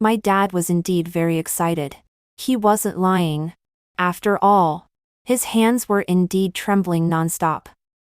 My dad was indeed very excited. He wasn't lying. After all, his hands were indeed trembling nonstop.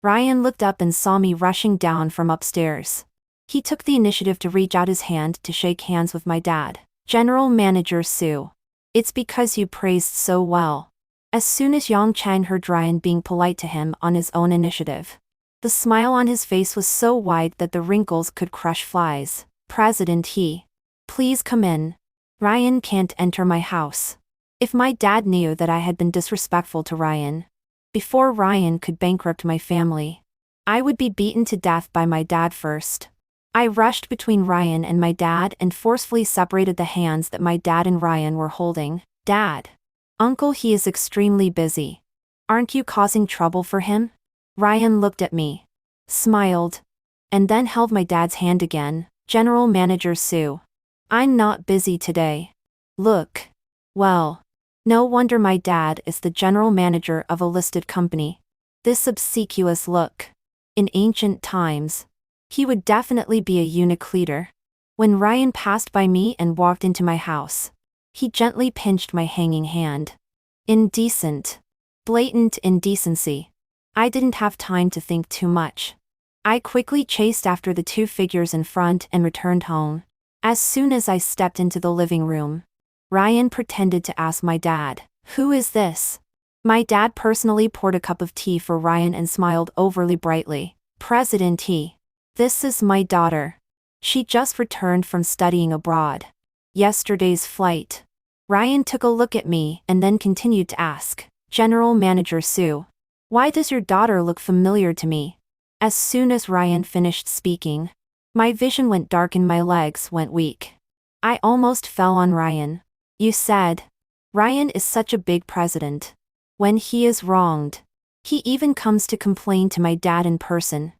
Ryan looked up and saw me rushing down from upstairs. He took the initiative to reach out his hand to shake hands with my dad. General Manager Sue. It's because you praised so well. As soon as Yang Chang heard Ryan being polite to him on his own initiative, the smile on his face was so wide that the wrinkles could crush flies. President He. Please come in. Ryan can't enter my house. If my dad knew that I had been disrespectful to Ryan, before Ryan could bankrupt my family, I would be beaten to death by my dad first. I rushed between Ryan and my dad and forcefully separated the hands that my dad and Ryan were holding. Dad. Uncle, he is extremely busy. Aren't you causing trouble for him? Ryan looked at me, smiled, and then held my dad's hand again. General Manager Sue. I'm not busy today. Look. Well. No wonder my dad is the general manager of a listed company. This obsequious look. In ancient times, he would definitely be a eunuch leader. When Ryan passed by me and walked into my house, he gently pinched my hanging hand. Indecent. Blatant indecency. I didn't have time to think too much. I quickly chased after the two figures in front and returned home. As soon as I stepped into the living room, Ryan pretended to ask my dad, "Who is this?" My dad personally poured a cup of tea for Ryan and smiled overly brightly. President He. This is my daughter. She just returned from studying abroad. Yesterday's flight. Ryan took a look at me and then continued to ask, General Manager Sue. Why does your daughter look familiar to me? As soon as Ryan finished speaking, my vision went dark and my legs went weak. I almost fell on Ryan. You said, Ryan is such a big president. When he is wronged, he even comes to complain to my dad in person,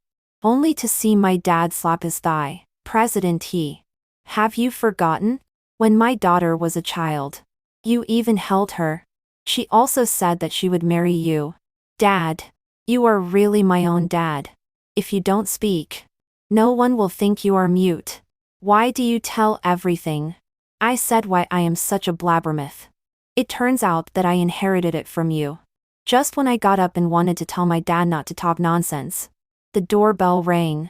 only to see my dad slap his thigh. President He. Have you forgotten? When my daughter was a child, you even held her. She also said that she would marry you. Dad, you are really my own dad. If you don't speak, no one will think you are mute. Why do you tell everything? I said why I am such a blabbermouth. It turns out that I inherited it from you. Just when I got up and wanted to tell my dad not to talk nonsense, the doorbell rang.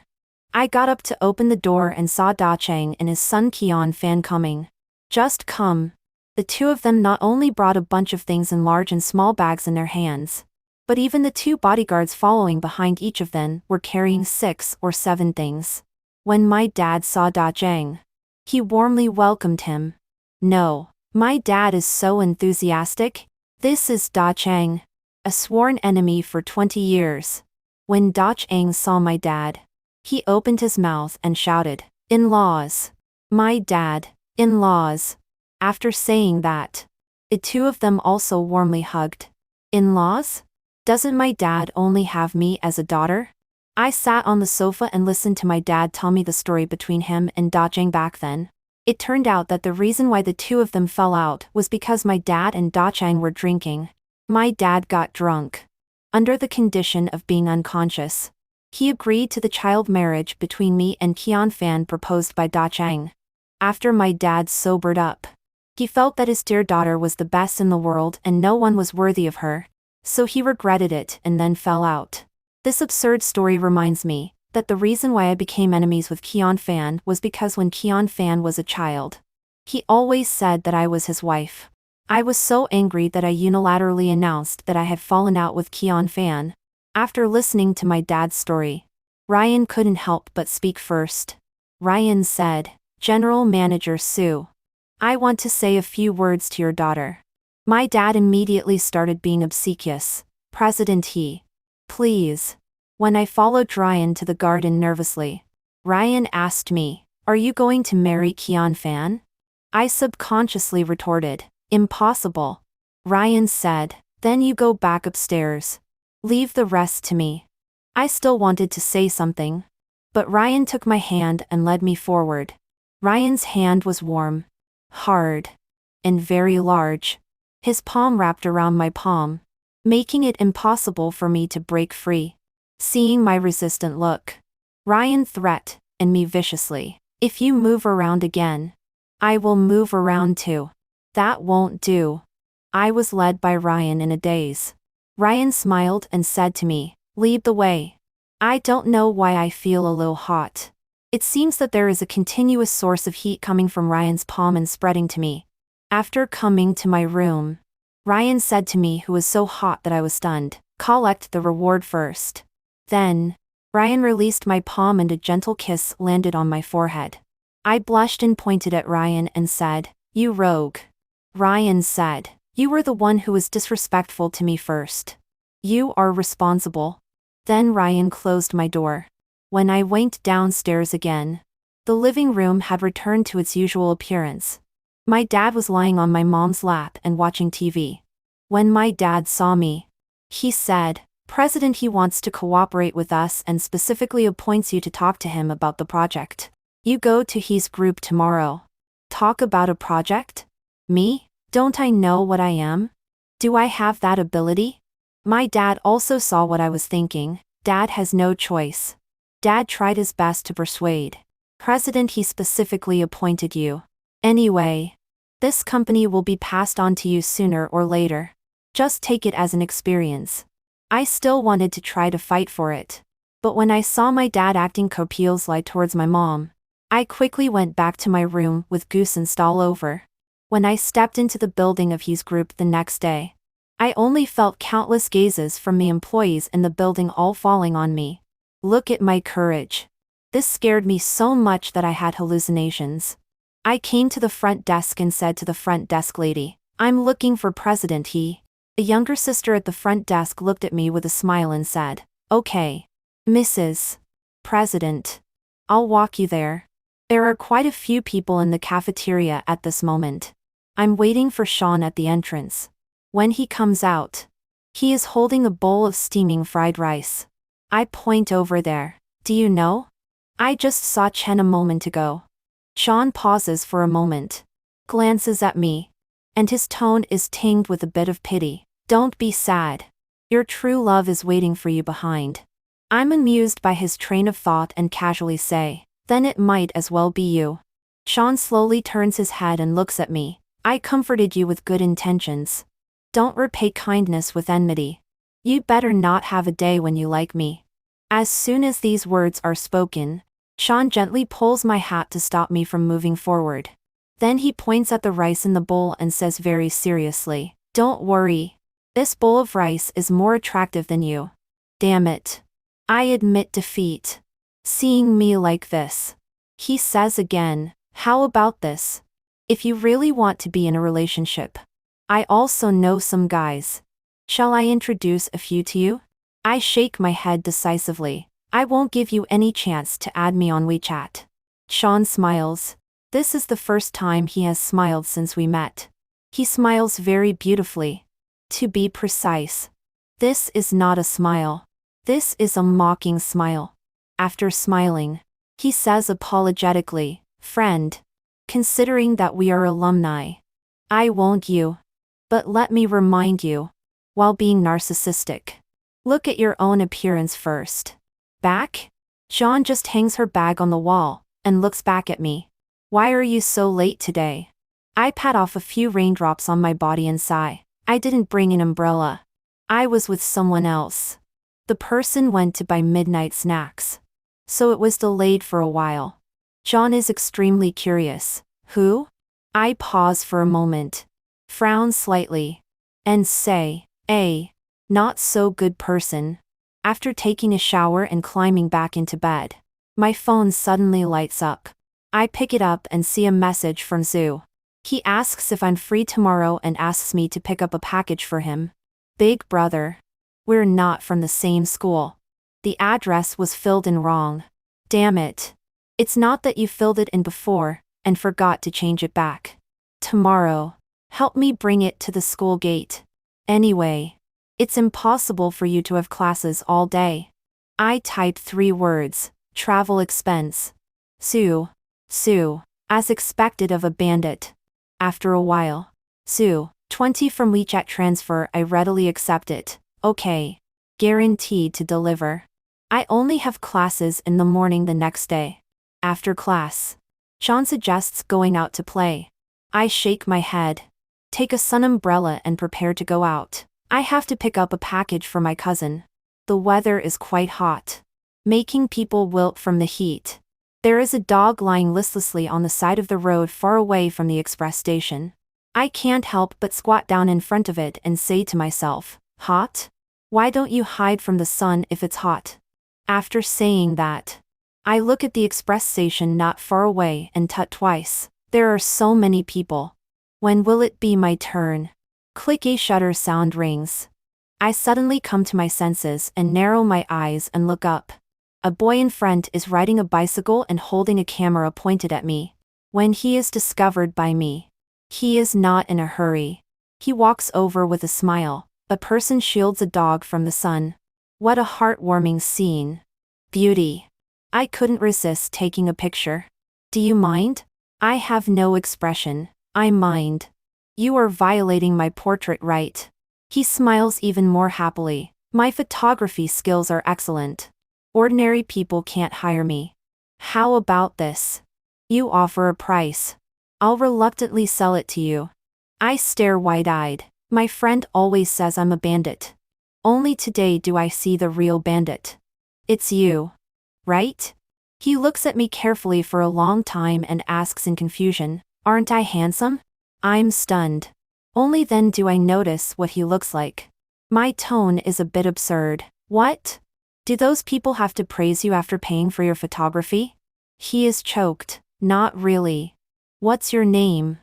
I got up to open the door and saw Da Chang and his son Qian Fan coming. Just come. The two of them not only brought a bunch of things in large and small bags in their hands, but even the two bodyguards following behind each of them were carrying 6 or 7 things. When my dad saw Da Chang, he warmly welcomed him. No, my dad is so enthusiastic. This is Da Chang, a sworn enemy for 20 years. When Da Chang saw my dad, he opened his mouth and shouted, "In-laws! My dad, in-laws!" After saying that, the two of them also warmly hugged. In-laws? Doesn't my dad only have me as a daughter? I sat on the sofa and listened to my dad tell me the story between him and Da Chang back then. It turned out that the reason why the two of them fell out was because my dad and Da Chang were drinking. My dad got drunk. Under the condition of being unconscious, he agreed to the child marriage between me and Qian Fan proposed by Da Chang. After my dad sobered up, he felt that his dear daughter was the best in the world and no one was worthy of her, so he regretted it and then fell out. This absurd story reminds me that the reason why I became enemies with Qian Fan was because when Qian Fan was a child, he always said that I was his wife. I was so angry that I unilaterally announced that I had fallen out with Qian Fan. After listening to my dad's story, Ryan couldn't help but speak first. Ryan said, General Manager Sue, I want to say a few words to your daughter. My dad immediately started being obsequious. President He. Please. When I followed Ryan to the garden nervously, Ryan asked me, Are you going to marry Qian Fan? I subconsciously retorted, Impossible. Ryan said, Then you go back upstairs. Leave the rest to me. I still wanted to say something, but Ryan took my hand and led me forward. Ryan's hand was warm, hard, and very large. His palm wrapped around my palm, making it impossible for me to break free. Seeing my resistant look, Ryan threatened me viciously. If you move around again, I will move around too. That won't do. I was led by Ryan in a daze. Ryan smiled and said to me, lead the way. I don't know why I feel a little hot. It seems that there is a continuous source of heat coming from Ryan's palm and spreading to me. After coming to my room, Ryan said to me, who was so hot that I was stunned, collect the reward first. Then, Ryan released my palm and a gentle kiss landed on my forehead. I blushed and pointed at Ryan and said, you rogue. Ryan said, you were the one who was disrespectful to me first. You are responsible. Then Ryan closed my door. When I went downstairs again, the living room had returned to its usual appearance. My dad was lying on my mom's lap and watching TV. When my dad saw me, he said, President, he wants to cooperate with us and specifically appoints you to talk to him about the project. You go to his group tomorrow. Talk about a project? Me? Don't I know what I am? Do I have that ability? My dad also saw what I was thinking. Dad has no choice. Dad tried his best to persuade. President, he specifically appointed you. Anyway, this company will be passed on to you sooner or later. Just take it as an experience. I still wanted to try to fight for it. But when I saw my dad acting copiously towards my mom, I quickly went back to my room with goose and all over. When I stepped into the building of his group the next day, I only felt countless gazes from the employees in the building all falling on me. Look at my courage. This scared me so much that I had hallucinations. I came to the front desk and said to the front desk lady, I'm looking for President He. A younger sister at the front desk looked at me with a smile and said, okay, Mrs. President. I'll walk you there. There are quite a few people in the cafeteria at this moment. I'm waiting for Sean at the entrance. When he comes out, he is holding a bowl of steaming fried rice. I point over there. Do you know? I just saw Chen a moment ago. Sean pauses for a moment, glances at me, and his tone is tinged with a bit of pity. Don't be sad. Your true love is waiting for you behind. I'm amused by his train of thought and casually say, then it might as well be you. Sean slowly turns his head and looks at me. I comforted you with good intentions. Don't repay kindness with enmity. You better not have a day when you like me. As soon as these words are spoken, Sean gently pulls my hat to stop me from moving forward. Then he points at the rice in the bowl and says very seriously, don't worry. This bowl of rice is more attractive than you. Damn it. I admit defeat. Seeing me like this. He says again, how about this? If you really want to be in a relationship, I also know some guys. Shall I introduce a few to you? I shake my head decisively. I won't give you any chance to add me on WeChat. Sean smiles. This is the first time he has smiled since we met. He smiles very beautifully. To be precise, this is not a smile. This is a mocking smile. After smiling, he says apologetically, friend, considering that we are alumni, I won't you. But let me remind you, while being narcissistic, look at your own appearance first. Back? Sean just hangs her bag on the wall and looks back at me. Why are you so late today? I pat off a few raindrops on my body and sigh. I didn't bring an umbrella. I was with someone else. The person went to buy midnight snacks. So it was delayed for a while. Sean is extremely curious. Who? I pause for a moment, frown slightly, and say, a not so good person. After taking a shower and climbing back into bed, my phone suddenly lights up. I pick it up and see a message from Zhu. He asks if I'm free tomorrow and asks me to pick up a package for him. Big brother. We're not from the same school. The address was filled in wrong. Damn it. It's not that you filled it in before and forgot to change it back. Tomorrow. Help me bring it to the school gate. Anyway, it's impossible for you to have classes all day. I typed 3 words, travel expense. Sue. As expected of a bandit. After a while. Sue, 20 from WeChat transfer. I readily accept it. Okay. Guaranteed to deliver. I only have classes in the morning the next day. After class, Sean suggests going out to play. I shake my head. Take a sun umbrella and prepare to go out. I have to pick up a package for my cousin. The weather is quite hot, making people wilt from the heat. There is a dog lying listlessly on the side of the road far away from the express station. I can't help but squat down in front of it and say to myself, hot? Why don't you hide from the sun if it's hot? After saying that, I look at the express station not far away and tut twice. There are so many people. When will it be my turn? Click, a shutter sound rings. I suddenly come to my senses and narrow my eyes and look up. A boy in front is riding a bicycle and holding a camera pointed at me. When he is discovered by me, he is not in a hurry. He walks over with a smile. A person shields a dog from the sun. What a heartwarming scene. Beauty. I couldn't resist taking a picture. Do you mind? I have no expression. I mind. You are violating my portrait right. He smiles even more happily. My photography skills are excellent. Ordinary people can't hire me. How about this? You offer a price. I'll reluctantly sell it to you. I stare wide-eyed. My friend always says I'm a bandit. Only today do I see the real bandit. It's you, right? He looks at me carefully for a long time and asks in confusion, aren't I handsome? I'm stunned. Only then do I notice what he looks like. My tone is a bit absurd. What? Do those people have to praise you after paying for your photography? He is choked. Not really. What's your name?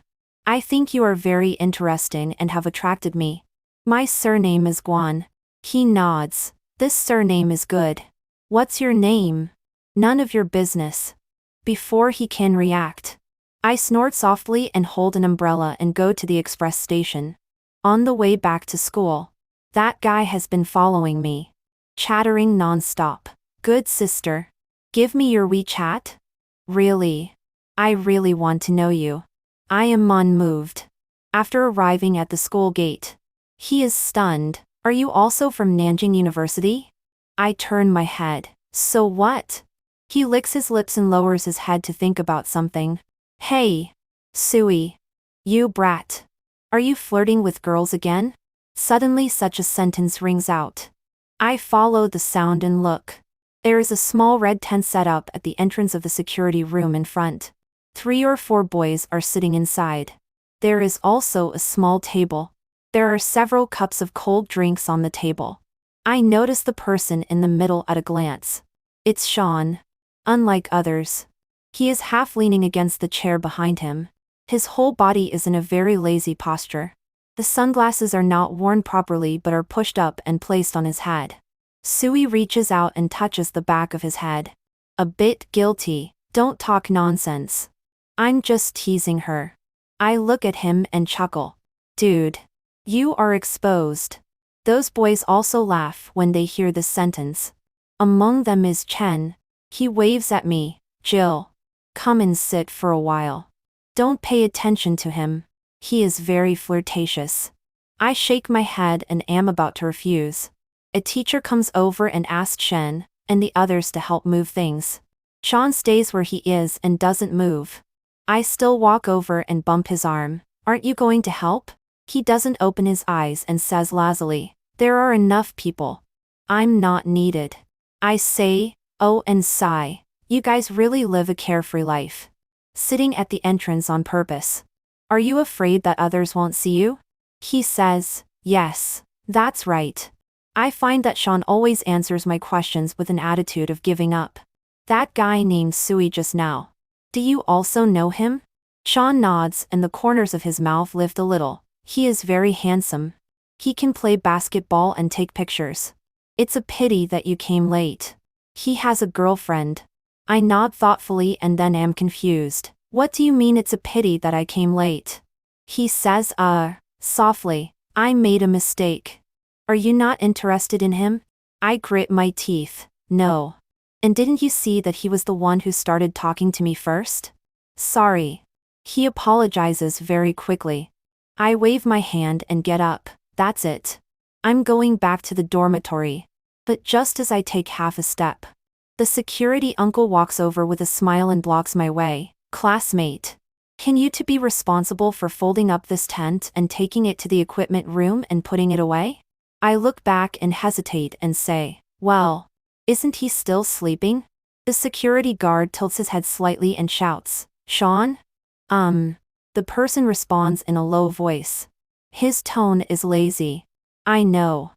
I think you are very interesting and have attracted me. My surname is Guan. He nods. This surname is good. What's your name? None of your business. Before he can react, I snort softly and hold an umbrella and go to the express station. On the way back to school, that guy has been following me, chattering non-stop. Good sister. Give me your WeChat? Really? I really want to know you. I am unmoved. After arriving at the school gate, he is stunned. Are you also from Nanjing University? I turn my head. So what? He licks his lips and lowers his head to think about something. Hey, Sui. You brat. Are you flirting with girls again? Suddenly such a sentence rings out. I follow the sound and look. There is a small red tent set up at the entrance of the security room in front. 3 or 4 boys are sitting inside. There is also a small table. There are several cups of cold drinks on the table. I notice the person in the middle at a glance. It's Sean. Unlike others, he is half leaning against the chair behind him. His whole body is in a very lazy posture. The sunglasses are not worn properly but are pushed up and placed on his head. Sui reaches out and touches the back of his head. A bit guilty. Don't talk nonsense. I'm just teasing her. I look at him and chuckle. Dude, you are exposed. Those boys also laugh when they hear this sentence. Among them is Chen. He waves at me. Jill, come and sit for a while. Don't pay attention to him. He is very flirtatious. I shake my head and am about to refuse. A teacher comes over and asks Shen and the others to help move things. Sean stays where he is and doesn't move. I still walk over and bump his arm. Aren't you going to help? He doesn't open his eyes and says lazily, there are enough people. I'm not needed. I say, oh, and sigh. You guys really live a carefree life. Sitting at the entrance on purpose. Are you afraid that others won't see you? He says, yes, that's right. I find that Sean always answers my questions with an attitude of giving up. That guy named Sui just now. Do you also know him? Sean nods and the corners of his mouth lift a little. He is very handsome. He can play basketball and take pictures. It's a pity that you came late. He has a girlfriend. I nod thoughtfully and then am confused. What do you mean it's a pity that I came late? He says, softly, I made a mistake. Are you not interested in him? I grit my teeth. No. And didn't you see that he was the one who started talking to me first? Sorry. He apologizes very quickly. I wave my hand and get up. That's it. I'm going back to the dormitory. But just as I take half a step, the security uncle walks over with a smile and blocks my way. Classmate. Can you two be responsible for folding up this tent and taking it to the equipment room and putting it away? I look back and hesitate and say, well, isn't he still sleeping? The security guard tilts his head slightly and shouts, Sean? The person responds in a low voice. His tone is lazy. I know.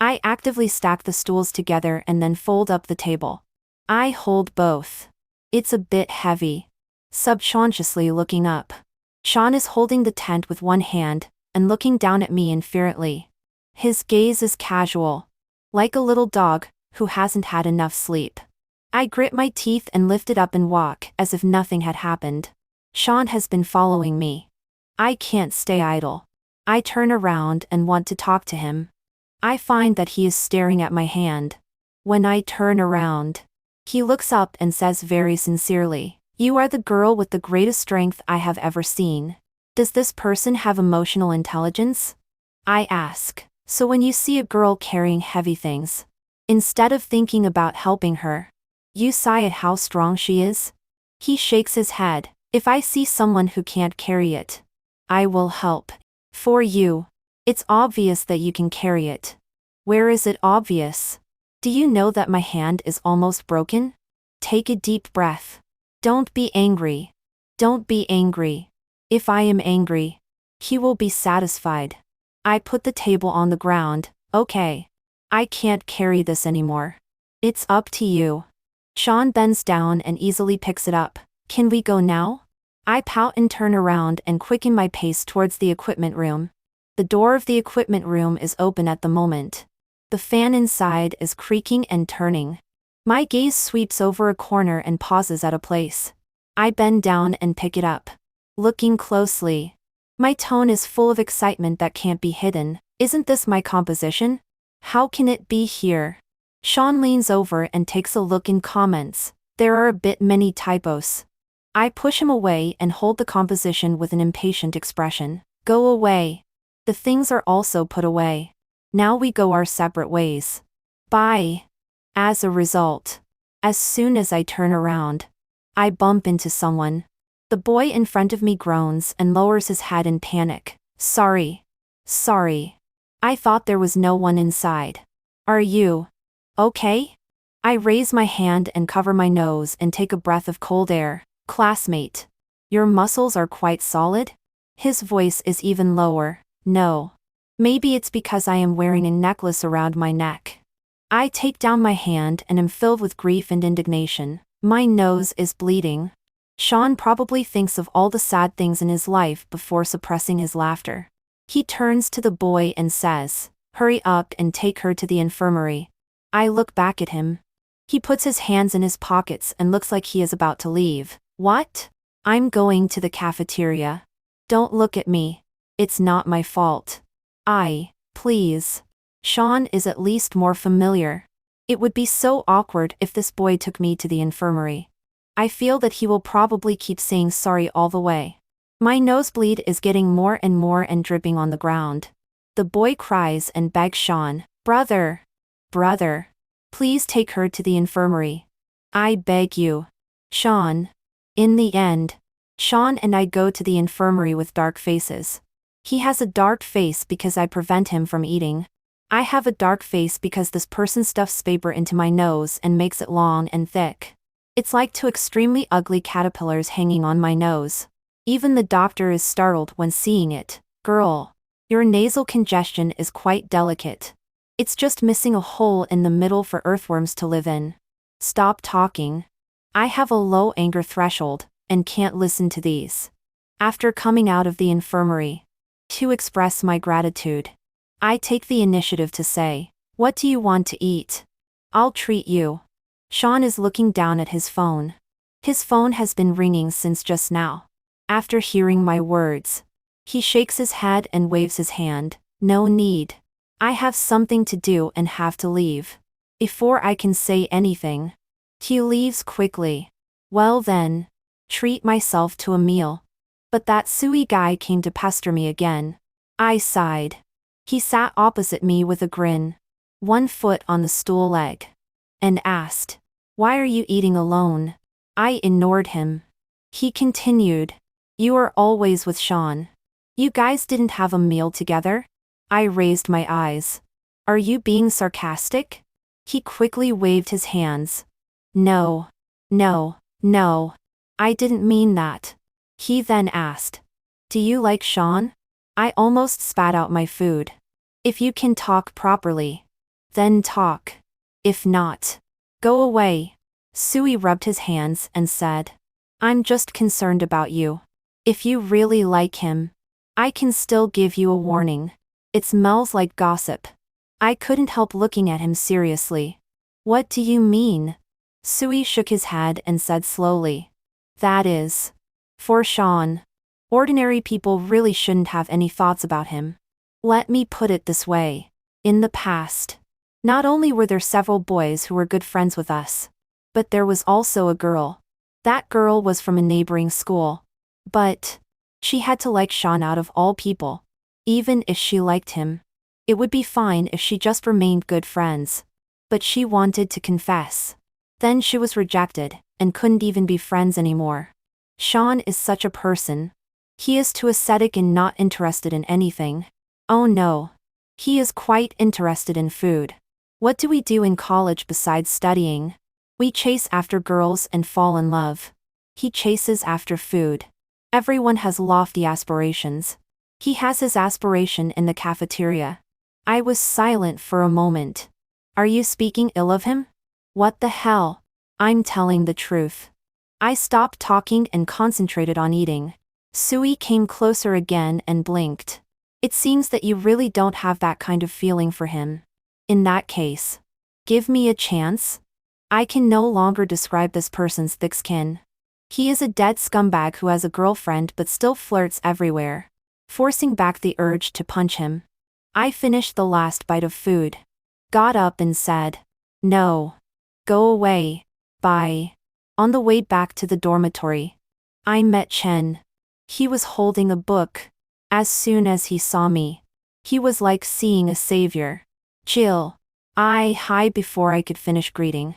I actively stack the stools together and then fold up the table. I hold both. It's a bit heavy. Subconsciously looking up. Sean is holding the tent with one hand and looking down at me indifferently. His gaze is casual. Like a little dog who hasn't had enough sleep. I grit my teeth and lift it up and walk as if nothing had happened. Sean has been following me. I can't stay idle. I turn around and want to talk to him. I find that he is staring at my hand. When I turn around, he looks up and says very sincerely, you are the girl with the greatest strength I have ever seen. Does this person have emotional intelligence? I ask. So when you see a girl carrying heavy things, instead of thinking about helping her, you sigh at how strong she is? He shakes his head. If I see someone who can't carry it, I will help. For you, it's obvious that you can carry it. Where is it obvious? Do you know that my hand is almost broken? Take a deep breath. Don't be angry. Don't be angry. If I am angry, he will be satisfied. I put the table on the ground. Okay. I can't carry this anymore. It's up to you. Sean bends down and easily picks it up. Can we go now? I pout and turn around and quicken my pace towards the equipment room. The door of the equipment room is open at the moment. The fan inside is creaking and turning. My gaze sweeps over a corner and pauses at a place. I bend down and pick it up. Looking closely. My tone is full of excitement that can't be hidden. Isn't this my composition? How can it be here? Sean leans over and takes a look and comments, there are a bit many typos. I push him away and hold the composition with an impatient expression. Go away. The things are also put away. Now we go our separate ways. Bye. As a result, as soon as I turn around, I bump into someone. The boy in front of me groans and lowers his head in panic. Sorry. Sorry. I thought there was no one inside. Are you okay? I raise my hand and cover my nose and take a breath of cold air. Classmate. Your muscles are quite solid? His voice is even lower. No. Maybe it's because I am wearing a necklace around my neck. I take down my hand and am filled with grief and indignation. My nose is bleeding. Sean probably thinks of all the sad things in his life before suppressing his laughter. He turns to the boy and says, hurry up and take her to the infirmary. I look back at him. He puts his hands in his pockets and looks like he is about to leave. What? I'm going to the cafeteria. Don't look at me. It's not my fault. Please. Sean is at least more familiar. It would be so awkward if this boy took me to the infirmary. I feel that he will probably keep saying sorry all the way. My nosebleed is getting more and dripping on the ground. The boy cries and begs Sean, brother, please take her to the infirmary. I beg you. Sean. In the end, Sean and I go to the infirmary with dark faces. He has a dark face because I prevent him from eating. I have a dark face because this person stuffs paper into my nose and makes it long and thick. It's like two extremely ugly caterpillars hanging on my nose. Even the doctor is startled when seeing it. Girl, your nasal congestion is quite delicate. It's just missing a hole in the middle for earthworms to live in. Stop talking. I have a low anger threshold and can't listen to these. After coming out of the infirmary, to express my gratitude, I take the initiative to say, what do you want to eat? I'll treat you. Sean is looking down at his phone. His phone has been ringing since just now. After hearing my words, he shakes his head and waves his hand. No need. I have something to do and have to leave. Before I can say anything, he leaves quickly. Well then, treat myself to a meal. But that Sui guy came to pester me again. I sighed. He sat opposite me with a grin, one foot on the stool leg, and asked, why are you eating alone? I ignored him. He continued. You are always with Sean. You guys didn't have a meal together? I raised my eyes. Are you being sarcastic? He quickly waved his hands. No. No. No. I didn't mean that. He then asked. Do you like Sean? I almost spat out my food. If you can talk properly, then talk. If not, go away. Sui rubbed his hands and said. I'm just concerned about you. If you really like him, I can still give you a warning. It smells like gossip. I couldn't help looking at him seriously. What do you mean? Sui shook his head and said slowly. That is. For Sean. Ordinary people really shouldn't have any thoughts about him. Let me put it this way. In the past, not only were there several boys who were good friends with us, but there was also a girl. That girl was from a neighboring school. But she had to like Sean out of all people. Even if she liked him, it would be fine if she just remained good friends. But she wanted to confess. Then she was rejected, and couldn't even be friends anymore. Sean is such a person. He is too ascetic and not interested in anything. Oh no. He is quite interested in food. What do we do in college besides studying? We chase after girls and fall in love. He chases after food. Everyone has lofty aspirations. He has his aspiration in the cafeteria. I was silent for a moment. Are you speaking ill of him? What the hell? I'm telling the truth. I stopped talking and concentrated on eating. Sui came closer again and blinked. It seems that you really don't have that kind of feeling for him. In that case, give me a chance. I can no longer describe this person's thick skin. He is a dead scumbag who has a girlfriend but still flirts everywhere, forcing back the urge to punch him. I finished the last bite of food, got up and said, no. Go away. Bye. On the way back to the dormitory, I met Chen. He was holding a book. As soon as he saw me, he was like seeing a savior. Jill. Hi before I could finish greeting.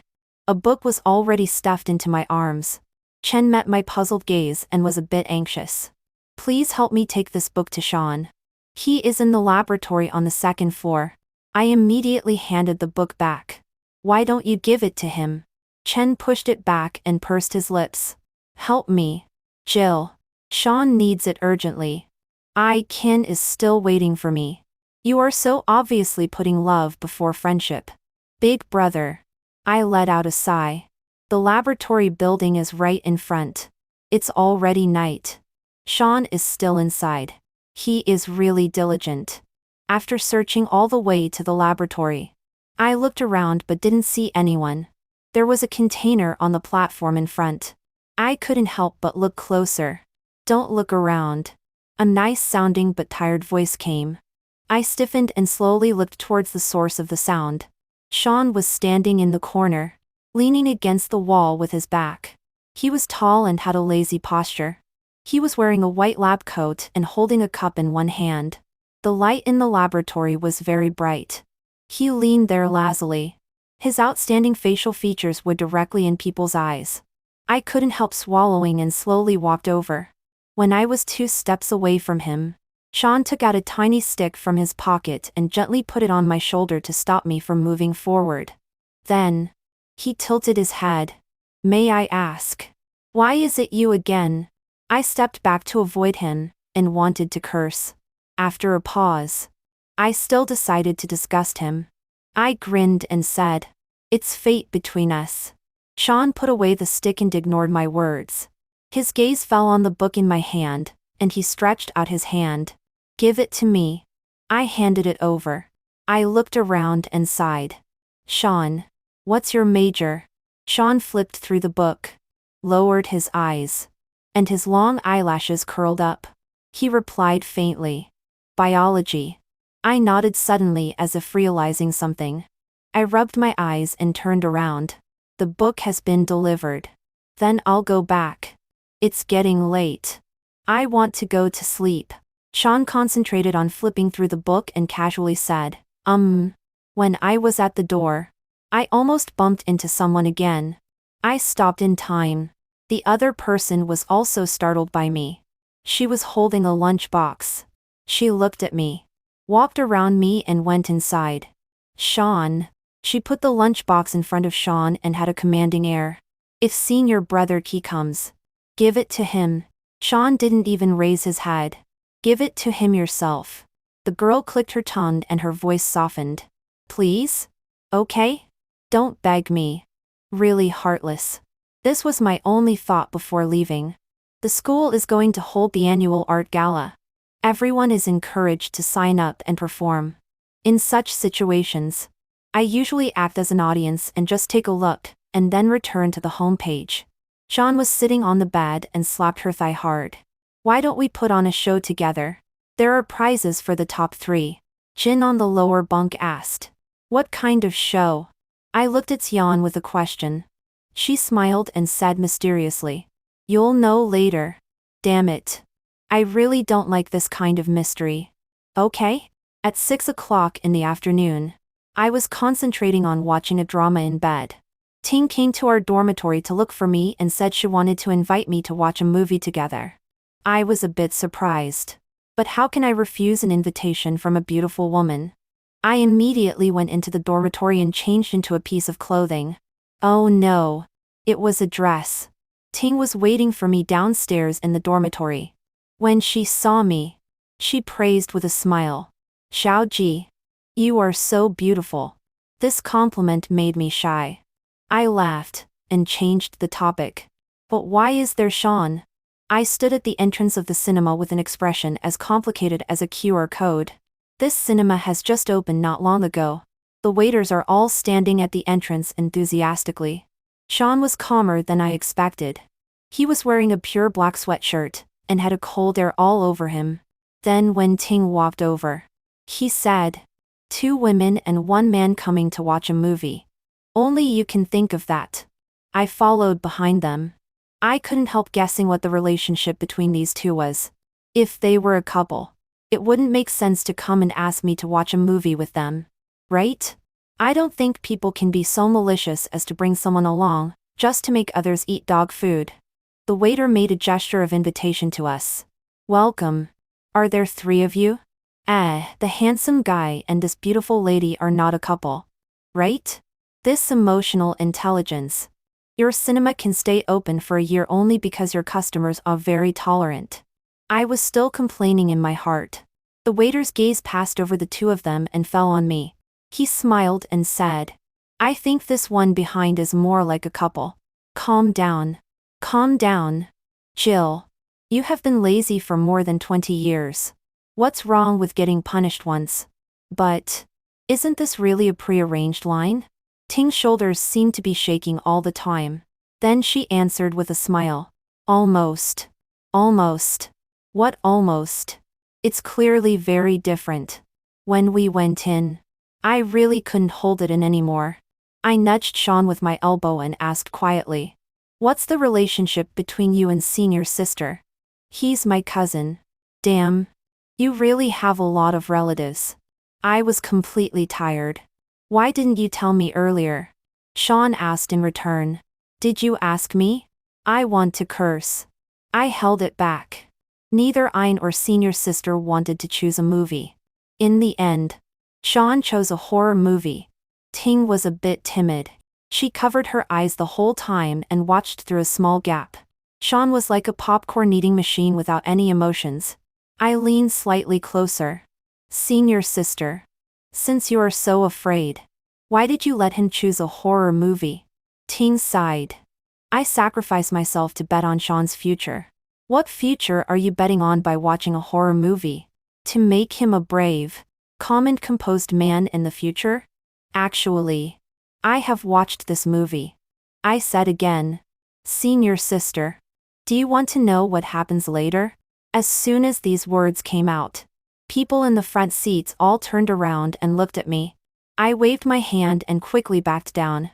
A book was already stuffed into my arms. Chen met my puzzled gaze and was a bit anxious. Please help me take this book to Sean. He is in the laboratory on the second floor. I immediately handed the book back. Why don't you give it to him? Chen pushed it back and pursed his lips. Help me. Jill. Sean needs it urgently. Kin is still waiting for me. You are so obviously putting love before friendship. Big brother. I let out a sigh. The laboratory building is right in front. It's already night. Sean is still inside. He is really diligent. After searching all the way to the laboratory, I looked around but didn't see anyone. There was a container on the platform in front. I couldn't help but look closer. Don't look around. A nice-sounding but tired voice came. I stiffened and slowly looked towards the source of the sound. Sean was standing in the corner, leaning against the wall with his back. He was tall and had a lazy posture. He was wearing a white lab coat and holding a cup in one hand. The light in the laboratory was very bright. He leaned there lazily. His outstanding facial features were directly in people's eyes. I couldn't help swallowing and slowly walked over. When I was 2 steps away from him, Sean took out a tiny stick from his pocket and gently put it on my shoulder to stop me from moving forward. Then, he tilted his head. May I ask? Why is it you again? I stepped back to avoid him, and wanted to curse. After a pause, I still decided to disgust him. I grinned and said, it's fate between us. Sean put away the stick and ignored my words. His gaze fell on the book in my hand, and he stretched out his hand. Give it to me. I handed it over. I looked around and sighed. Sean. What's your major? Sean flipped through the book, lowered his eyes, and his long eyelashes curled up. He replied faintly. Biology. I nodded suddenly as if realizing something. I rubbed my eyes and turned around. The book has been delivered. Then I'll go back. It's getting late. I want to go to sleep. Sean concentrated on flipping through the book and casually said, When I was at the door, I almost bumped into someone again. I stopped in time. The other person was also startled by me. She was holding a lunchbox. She looked at me, walked around me and went inside. Sean. She put the lunchbox in front of Sean and had a commanding air. If senior brother Key comes, give it to him. Sean didn't even raise his head. Give it to him yourself. The girl clicked her tongue and her voice softened. Please? Okay? Don't beg me. Really heartless. This was my only thought before leaving. The school is going to hold the annual art gala. Everyone is encouraged to sign up and perform. In such situations, I usually act as an audience and just take a look, and then return to the homepage. Sean was sitting on the bed and slapped her thigh hard. Why don't we put on a show together? There are prizes for the top 3. Jin on the lower bunk asked. What kind of show? I looked at Sion with a question. She smiled and said mysteriously. You'll know later. Damn it. I really don't like this kind of mystery. Okay? At 6 o'clock in the afternoon, I was concentrating on watching a drama in bed. Ting came to our dormitory to look for me and said she wanted to invite me to watch a movie together. I was a bit surprised. But how can I refuse an invitation from a beautiful woman? I immediately went into the dormitory and changed into a piece of clothing. Oh no. It was a dress. Ting was waiting for me downstairs in the dormitory. When she saw me, she praised with a smile. Xiaoji. You are so beautiful. This compliment made me shy. I laughed and changed the topic. But why is there Sean? I stood at the entrance of the cinema with an expression as complicated as a QR code. This cinema has just opened not long ago. The waiters are all standing at the entrance enthusiastically. Sean was calmer than I expected. He was wearing a pure black sweatshirt and had a cold air all over him. Then when Ting walked over, he said, 2 women and 1 man coming to watch a movie. Only you can think of that. I followed behind them. I couldn't help guessing what the relationship between these 2 was. If they were a couple, it wouldn't make sense to come and ask me to watch a movie with them. Right? I don't think people can be so malicious as to bring someone along, just to make others eat dog food. The waiter made a gesture of invitation to us. Welcome. Are there 3 of you? The handsome guy and this beautiful lady are not a couple. Right? This emotional intelligence. Your cinema can stay open for a year only because your customers are very tolerant. I was still complaining in my heart. The waiter's gaze passed over the 2 of them and fell on me. He smiled and said, I think this one behind is more like a couple. Calm down. Calm down. Jill. You have been lazy for more than 20 years. What's wrong with getting punished once? But, isn't this really a prearranged line? Ting's shoulders seemed to be shaking all the time. Then she answered with a smile. Almost. Almost. What almost? It's clearly very different. When we went in, I really couldn't hold it in anymore. I nudged Sean with my elbow and asked quietly. What's the relationship between you and senior sister? He's my cousin. Damn. You really have a lot of relatives. I was completely tired. Why didn't you tell me earlier? Sean asked in return. Did you ask me? I want to curse. I held it back. Neither I or senior sister wanted to choose a movie. In the end, Sean chose a horror movie. Ting was a bit timid. She covered her eyes the whole time and watched through a small gap. Sean was like a popcorn eating machine without any emotions. I leaned slightly closer. Senior sister. Since you are so afraid, why did you let him choose a horror movie? Ting sighed. I sacrificed myself to bet on Sean's future. What future are you betting on by watching a horror movie? To make him a brave, calm and composed man in the future? Actually, I have watched this movie. I said again. Senior sister. Do you want to know what happens later? As soon as these words came out, people in the front seats all turned around and looked at me. I waved my hand and quickly backed down.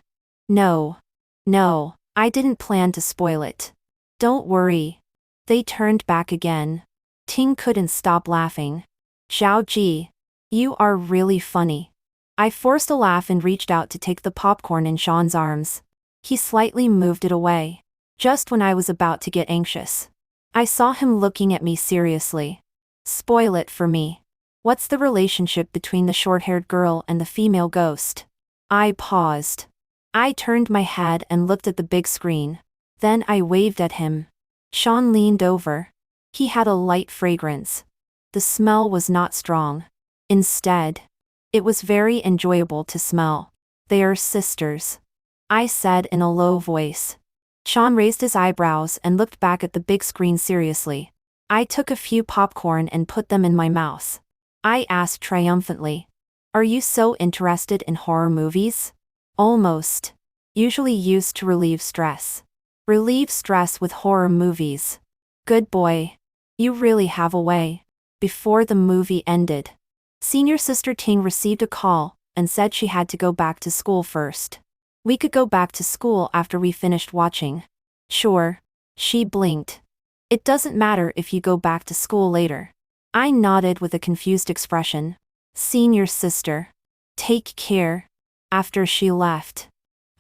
No. No, I didn't plan to spoil it. Don't worry. They turned back again. Ting couldn't stop laughing. Xiaoji. You are really funny. I forced a laugh and reached out to take the popcorn in Sean's arms. He slightly moved it away. just when I was about to get anxious. I saw him looking at me seriously. Spoil it for me. What's the relationship between the short-haired girl and the female ghost? I paused. I turned my head and looked at the big screen. Then I waved at him. Sean leaned over. He had a light fragrance. The smell was not strong. Instead, it was very enjoyable to smell. They are sisters, I said in a low voice. Sean raised his eyebrows and looked back at the big screen seriously. I took a few popcorn and put them in my mouth. I asked triumphantly, "Are you so interested in horror movies?" Almost. Usually used to relieve stress. Relieve stress with horror movies. Good boy. You really have a way. Before the movie ended, senior sister Ting received a call and said she had to go back to school first. We could go back to school after we finished watching. Sure. She blinked. It doesn't matter if you go back to school later. I nodded with a confused expression. Senior sister. Take care. After she left,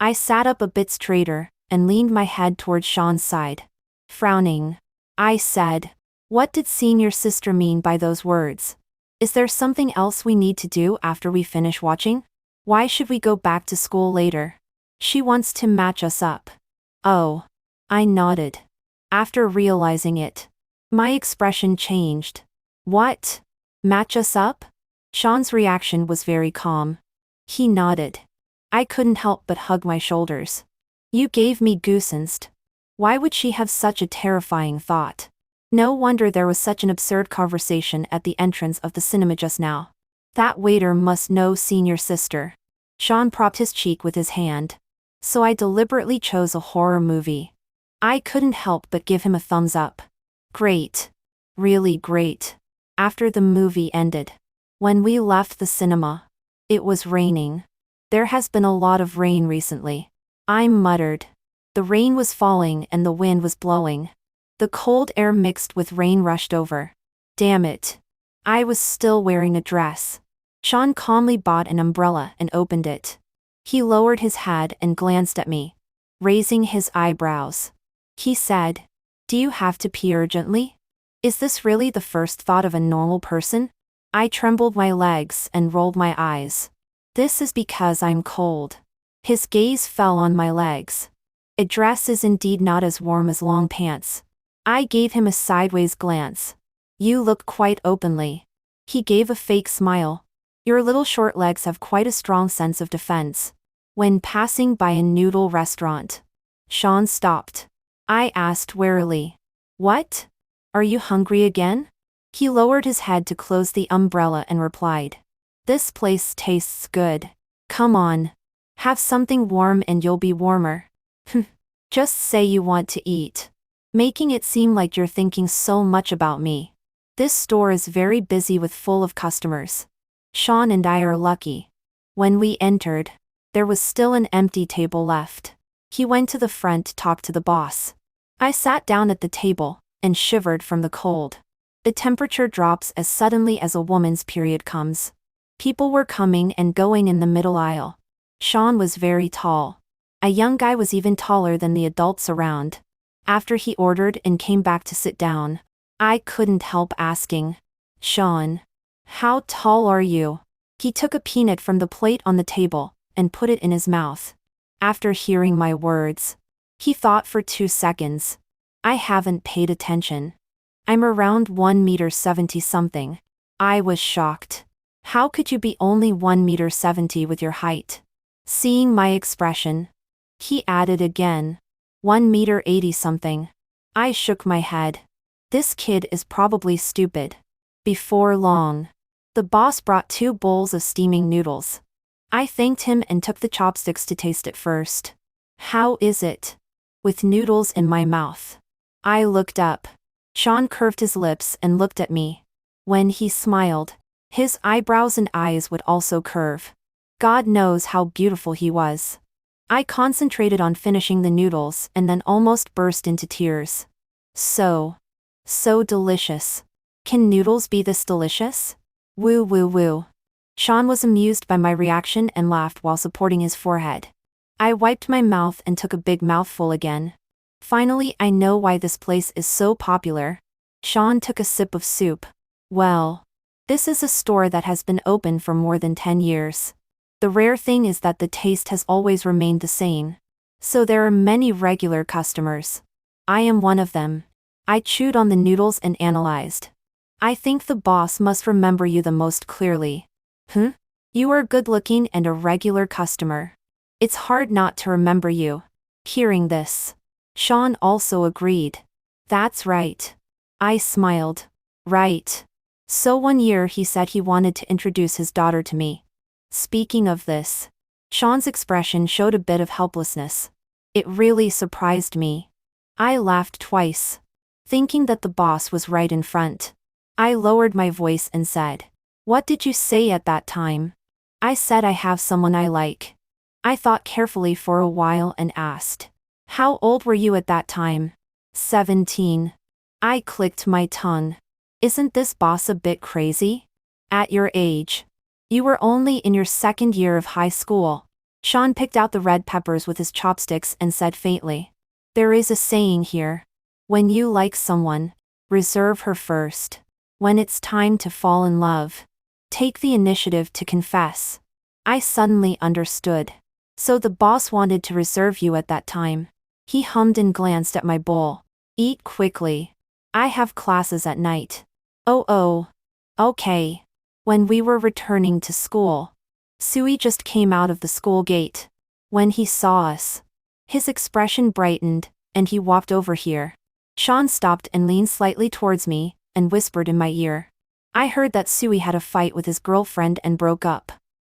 I sat up a bit straighter and leaned my head towards Sean's side. Frowning, I said, "What did senior sister mean by those words? Is there something else we need to do after we finish watching? Why should we go back to school later? She wants to match us up." Oh. I nodded. After realizing it, my expression changed. What? Match us up? Sean's reaction was very calm. He nodded. I couldn't help but hug my shoulders. You gave me goosebumps. Why would she have such a terrifying thought? No wonder there was such an absurd conversation at the entrance of the cinema just now. That waiter must know senior sister. Sean propped his cheek with his hand. So I deliberately chose a horror movie. I couldn't help but give him a thumbs up. Great. Really great. After the movie ended, when we left the cinema, it was raining. There has been a lot of rain recently. I muttered. The rain was falling and the wind was blowing. The cold air mixed with rain rushed over. Damn it. I was still wearing a dress. Sean calmly bought an umbrella and opened it. He lowered his head and glanced at me, raising his eyebrows. He said, "Do you have to pee urgently? Is this really the first thought of a normal person?" I trembled my legs and rolled my eyes. This is because I'm cold. His gaze fell on my legs. A dress is indeed not as warm as long pants. I gave him a sideways glance. You look quite openly. He gave a fake smile. Your little short legs have quite a strong sense of defense. When passing by a noodle restaurant, Sean stopped. I asked warily, "What? Are you hungry again?" He lowered his head to close the umbrella and replied, "This place tastes good. Come on. Have something warm and you'll be warmer. Just say you want to eat. Making it seem like you're thinking so much about me. This store is very busy with full of customers. Sean and I are lucky." When we entered, there was still an empty table left. He went to the front to talk to the boss. I sat down at the table and shivered from the cold. The temperature drops as suddenly as a woman's period comes. People were coming and going in the middle aisle. Sean was very tall. A young guy was even taller than the adults around. After he ordered and came back to sit down, I couldn't help asking, "Sean, how tall are you?" He took a peanut from the plate on the table and put it in his mouth. After hearing my words, he thought for 2 seconds. I haven't paid attention. I'm around 1 meter 70 something. I was shocked. How could you be only 1 meter 70 with your height? Seeing my expression, he added again, 1 meter 80 something. I shook my head. This kid is probably stupid. Before long, the boss brought 2 bowls of steaming noodles. I thanked him and took the chopsticks to taste it first. How is it? With noodles in my mouth. I looked up. Sean curved his lips and looked at me. When he smiled, his eyebrows and eyes would also curve. God knows how beautiful he was. I concentrated on finishing the noodles and then almost burst into tears. So delicious. Can noodles be this delicious? Woo woo woo. Sean was amused by my reaction and laughed while supporting his forehead. I wiped my mouth and took a big mouthful again. Finally, I know why this place is so popular. Sean took a sip of soup. Well, this is a store that has been open for more than 10 years. The rare thing is that the taste has always remained the same. So there are many regular customers. I am one of them. I chewed on the noodles and analyzed. I think the boss must remember you the most clearly. You are good looking and a regular customer. It's hard not to remember you. Hearing this, Sean also agreed. That's right. I smiled. Right. So one year he said he wanted to introduce his daughter to me. Speaking of this, Sean's expression showed a bit of helplessness. It really surprised me. I laughed twice, thinking that the boss was right in front. I lowered my voice and said, "What did you say at that time?" I said I have someone I like. I thought carefully for a while and asked, "How old were you at that time?" 17. I clicked my tongue. Isn't this boss a bit crazy? At your age. You were only in your second year of high school. Sean picked out the red peppers with his chopsticks and said faintly, "There is a saying here. When you like someone, reserve her first. When it's time to fall in love, take the initiative to confess." I suddenly understood. So the boss wanted to reserve you at that time. He hummed and glanced at my bowl. Eat quickly. I have classes at night. Oh. Okay. When we were returning to school, Sui just came out of the school gate. When he saw us, his expression brightened, and he walked over here. Sean stopped and leaned slightly towards me, and whispered in my ear. I heard that Sui had a fight with his girlfriend and broke up.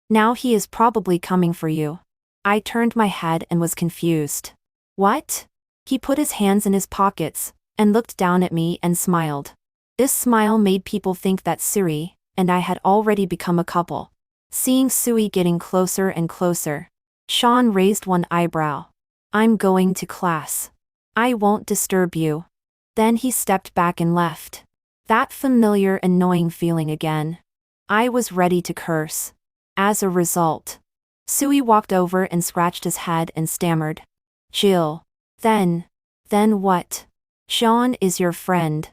Now he is probably coming for you. I turned my head and was confused. What? He put his hands in his pockets, and looked down at me and smiled. This smile made people think that Suri and I had already become a couple. Seeing Sui getting closer and closer, Sean raised one eyebrow. I'm going to class. I won't disturb you. Then he stepped back and left. That familiar annoying feeling again. I was ready to curse. As a result, Sui walked over and scratched his head and stammered. Jill. Then what? Sean is your friend,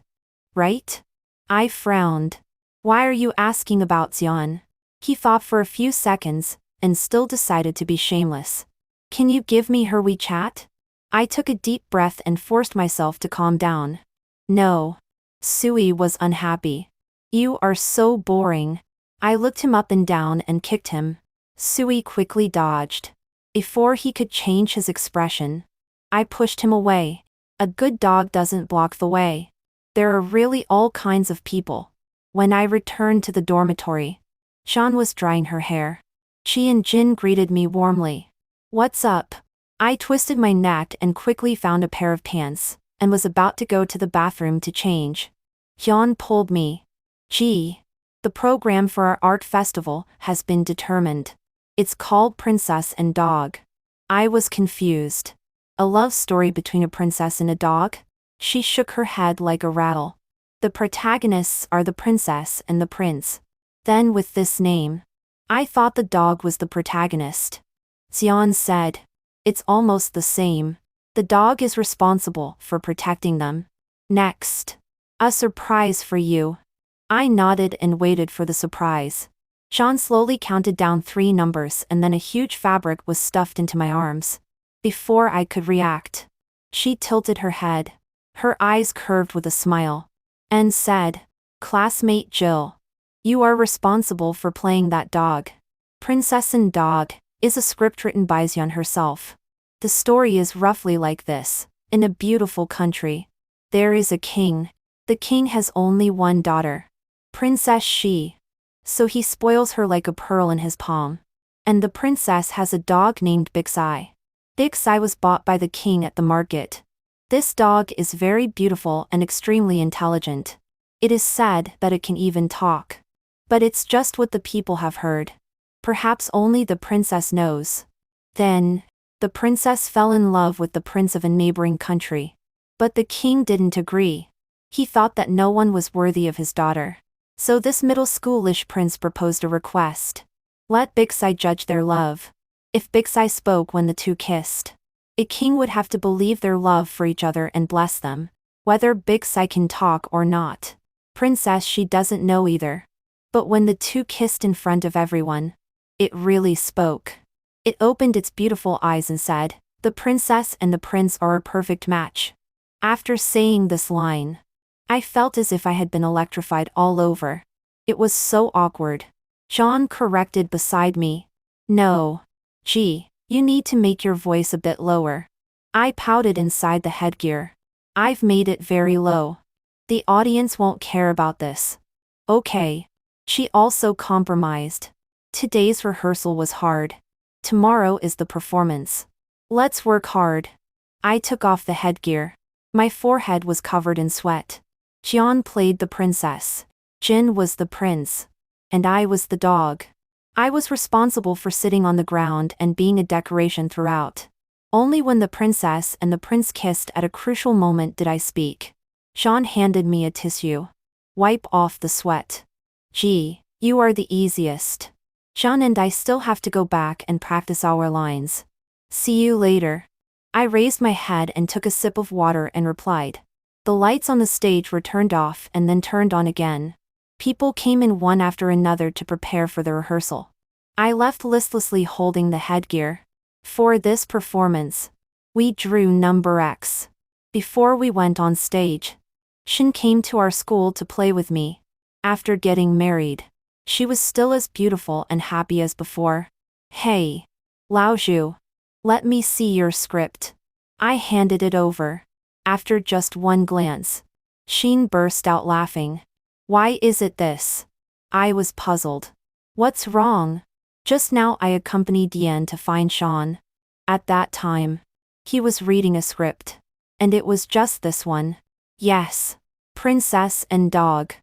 right? I frowned. Why are you asking about Xian? He thought for a few seconds, and still decided to be shameless. Can you give me her WeChat? I took a deep breath and forced myself to calm down. No. Sui was unhappy. You are so boring. I looked him up and down and kicked him. Sui quickly dodged. Before he could change his expression, I pushed him away. A good dog doesn't block the way. There are really all kinds of people. When I returned to the dormitory, Sean was drying her hair. She and Jin greeted me warmly. What's up? I twisted my neck and quickly found a pair of pants, and was about to go to the bathroom to change. Hyun pulled me. Gee. The program for our art festival has been determined. It's called Princess and Dog. I was confused. A love story between a princess and a dog? She shook her head like a rattle. The protagonists are the princess and the prince. Then with this name. I thought the dog was the protagonist. Xian said. It's almost the same. The dog is responsible for protecting them. Next. A surprise for you. I nodded and waited for the surprise. Sean slowly counted down 3 numbers and then a huge fabric was stuffed into my arms. Before I could react, she tilted her head. Her eyes curved with a smile. And said, "Classmate Jill. You are responsible for playing that dog." Princess and Dog is a script written by Xian herself. The story is roughly like this. In a beautiful country, there is a king. The king has only one daughter, Princess Shi. So he spoils her like a pearl in his palm. And the princess has a dog named Bixai. Bixai was bought by the king at the market. This dog is very beautiful and extremely intelligent. It is said that it can even talk. But it's just what the people have heard. Perhaps only the princess knows. Then, the princess fell in love with the prince of a neighboring country. But the king didn't agree. He thought that no one was worthy of his daughter. So this middle schoolish prince proposed a request. Let Bixai judge their love. If Bixai spoke when the two kissed, A king would have to believe their love for each other and bless them, whether Big Sai can talk or not. Princess, she doesn't know either. But when the two kissed in front of everyone, it really spoke. It opened its beautiful eyes and said, "The princess and the prince are a perfect match." After saying this line, I felt as if I had been electrified all over. It was so awkward. John corrected beside me. "No. Gee, you need to make your voice a bit lower." I pouted inside the headgear. "I've made it very low. The audience won't care about this." "Okay." She also compromised. "Today's rehearsal was hard. Tomorrow is the performance. Let's work hard." I took off the headgear. My forehead was covered in sweat. Jian played the princess. Jin was the prince. And I was the dog. I was responsible for sitting on the ground and being a decoration throughout. Only when the princess and the prince kissed at a crucial moment did I speak. Sean handed me a tissue. "Wipe off the sweat." "Gee, you are the easiest." Sean and I still have to go back and practice our lines. "See you later." I raised my head and took a sip of water and replied. The lights on the stage were turned off and then turned on again. People came in one after another to prepare for the rehearsal. I left listlessly holding the headgear. For this performance, we drew number X. Before we went on stage, Shin came to our school to play with me. After getting married, she was still as beautiful and happy as before. "Hey, Lao Zhu. Let me see your script." I handed it over. After just one glance, Shin burst out laughing. "Why is it this?" I was puzzled. "What's wrong?" Just now I accompanied Yan to find Sean. At that time, he was reading a script. And it was just this one. Yes. Princess and Dog.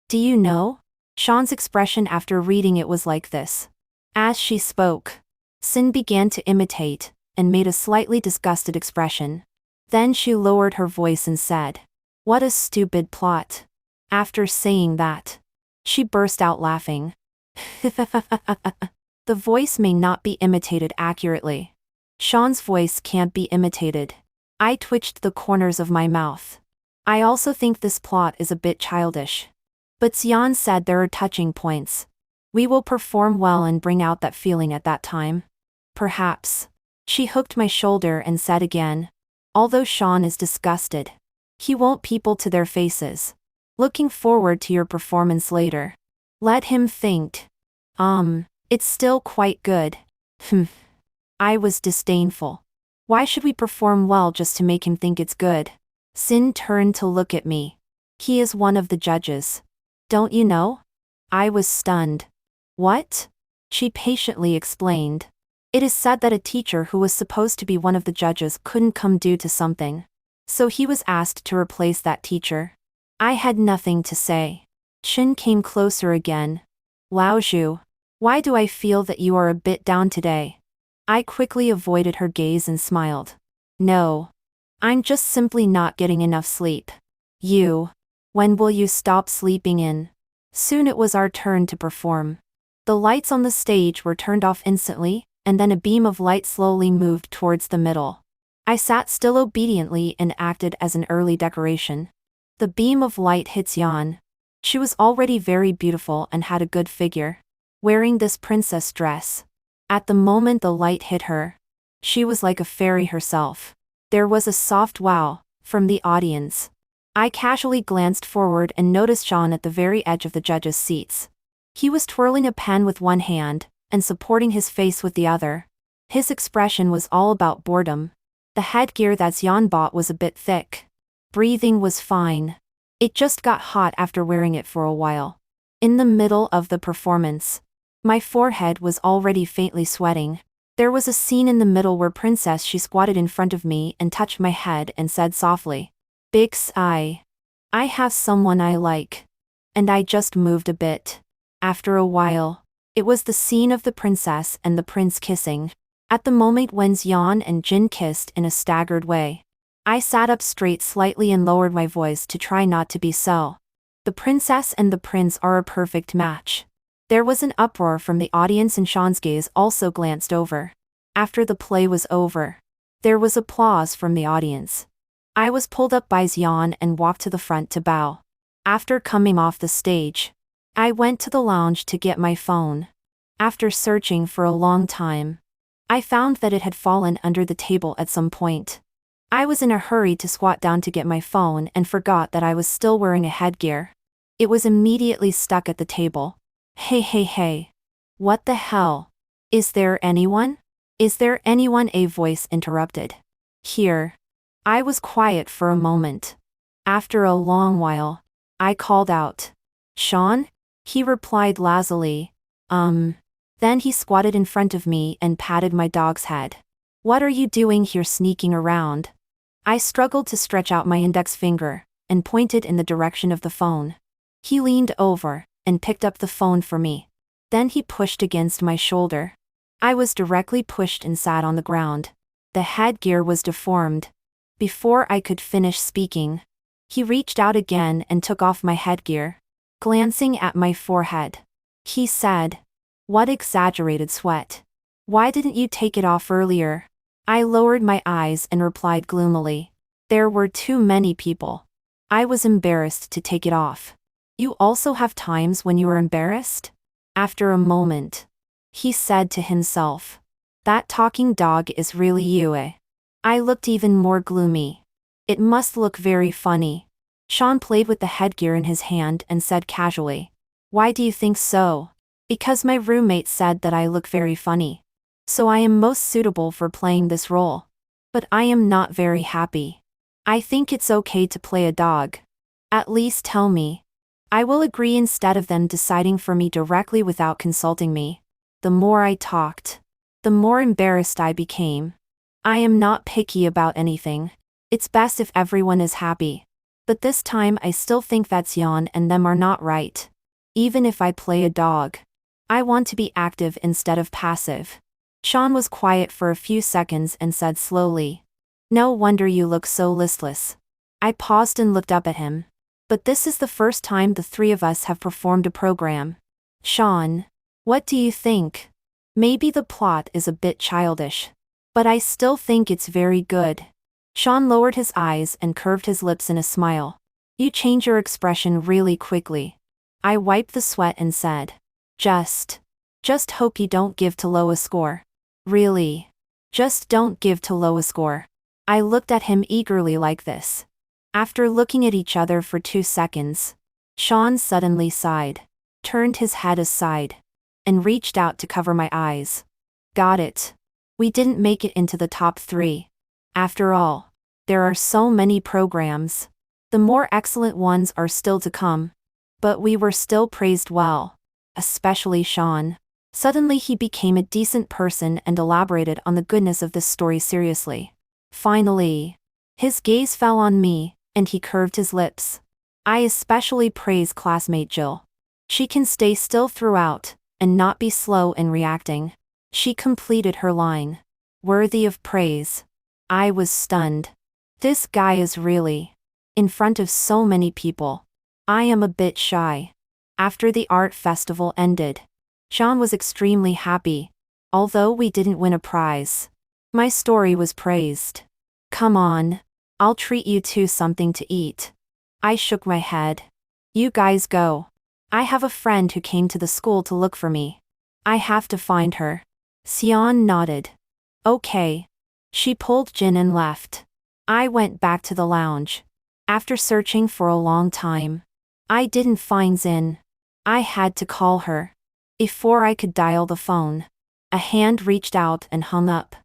Do you know? Sean's expression after reading it was like this. As she spoke, Sin began to imitate, and made a slightly disgusted expression. Then she lowered her voice and said, "What a stupid plot." After saying that, she burst out laughing. The voice may not be imitated accurately. Sean's voice can't be imitated. I twitched the corners of my mouth. I also think this plot is a bit childish. But Xian said there are touching points. We will perform well and bring out that feeling at that time. Perhaps. She hooked my shoulder and said again. Although Sean is disgusted, he won't people to their faces. Looking forward to your performance later. Let him think. It's still quite good. I was disdainful. Why should we perform well just to make him think it's good? Sin turned to look at me. He is one of the judges. Don't you know? I was stunned. What? She patiently explained. It is said that a teacher who was supposed to be one of the judges couldn't come due to something. So he was asked to replace that teacher. I had nothing to say. Shin came closer again. Lao Zhu, why do I feel that you are a bit down today? I quickly avoided her gaze and smiled. No. I'm just simply not getting enough sleep. You. When will you stop sleeping in? Soon it was our turn to perform. The lights on the stage were turned off instantly, and then a beam of light slowly moved towards the middle. I sat still obediently and acted as an early decoration. The beam of light hit Xian. She was already very beautiful and had a good figure, wearing this princess dress. At the moment the light hit her, she was like a fairy herself. There was a soft wow from the audience. I casually glanced forward and noticed Sean at the very edge of the judges' seats. He was twirling a pen with one hand and supporting his face with the other. His expression was all about boredom. The headgear that Xian bought was a bit thick. Breathing was fine. It just got hot after wearing it for a while. In the middle of the performance, my forehead was already faintly sweating. There was a scene in the middle where Princess she squatted in front of me and touched my head and said softly, "Big Sai. I have someone I like." And I just moved a bit. After a while, it was the scene of the princess and the prince kissing. At the moment when Xian and Jin kissed in a staggered way, I sat up straight slightly and lowered my voice to try not to be so. The princess and the prince are a perfect match. There was an uproar from the audience and Sean's gaze also glanced over. After the play was over, There was applause from the audience. I was pulled up by Xian and walked to the front to bow. After coming off the stage, I went to the lounge to get my phone. After searching for a long time, I found that it had fallen under the table at some point. I was in a hurry to squat down to get my phone and forgot that I was still wearing a headgear. It was immediately stuck at the table. Hey. What the hell? Is there anyone? Is there anyone? A voice interrupted. Here. I was quiet for a moment. After a long while, I called out. Sean? He replied lazily. Then he squatted in front of me and patted my dog's head. What are you doing here sneaking around? I struggled to stretch out my index finger and pointed in the direction of the phone. He leaned over and picked up the phone for me. Then he pushed against my shoulder. I was directly pushed and sat on the ground. The headgear was deformed. Before I could finish speaking, he reached out again and took off my headgear. Glancing at my forehead, he said, "What exaggerated sweat. Why didn't you take it off earlier?" I lowered my eyes and replied gloomily, "There were too many people. I was embarrassed to take it off." You also have times when you are embarrassed? After a moment, he said to himself, "That talking dog is really you, eh?" I looked even more gloomy. It must look very funny. Sean played with the headgear in his hand and said casually, "Why do you think so?" "Because my roommate said that I look very funny. So I am most suitable for playing this role. But I am not very happy. I think it's okay to play a dog. At least tell me. I will agree instead of them deciding for me directly without consulting me." The more I talked, the more embarrassed I became. I am not picky about anything. It's best if everyone is happy. But this time I still think that Xian and them are not right. Even if I play a dog, I want to be active instead of passive. Sean was quiet for a few seconds and said slowly, "No wonder you look so listless." I paused and looked up at him. But this is the first time the three of us have performed a program. Sean, what do you think? Maybe the plot is a bit childish, but I still think it's very good. Sean lowered his eyes and curved his lips in a smile. You change your expression really quickly. I wiped the sweat and said, Just hope you don't give too low a score. Really? Just don't give too low a score. I looked at him eagerly like this. After looking at each other for 2 seconds, Sean suddenly sighed, turned his head aside, and reached out to cover my eyes. Got it. We didn't make it into the top 3. After all, there are so many programs. The more excellent ones are still to come. But we were still praised well. Especially Sean. Suddenly he became a decent person and elaborated on the goodness of this story seriously. Finally, his gaze fell on me, and he curved his lips. I especially praise classmate Jill. She can stay still throughout, and not be slow in reacting. She completed her line. Worthy of praise. I was stunned. This guy is really in front of so many people. I am a bit shy. After the art festival ended, Sean was extremely happy. Although we didn't win a prize, my story was praised. Come on. I'll treat you to something to eat. I shook my head. You guys go. I have a friend who came to the school to look for me. I have to find her. Xian nodded. Okay. She pulled Jin and left. I went back to the lounge. After searching for a long time, I didn't find Xin. I had to call her. Before I could dial the phone, a hand reached out and hung up.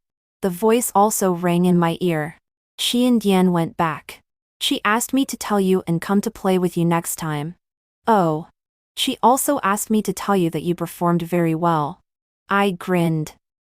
The voice also rang in my ear. Xian Dian went back. She asked me to tell you and come to play with you next time. Oh. She also asked me to tell you that you performed very well. I grinned.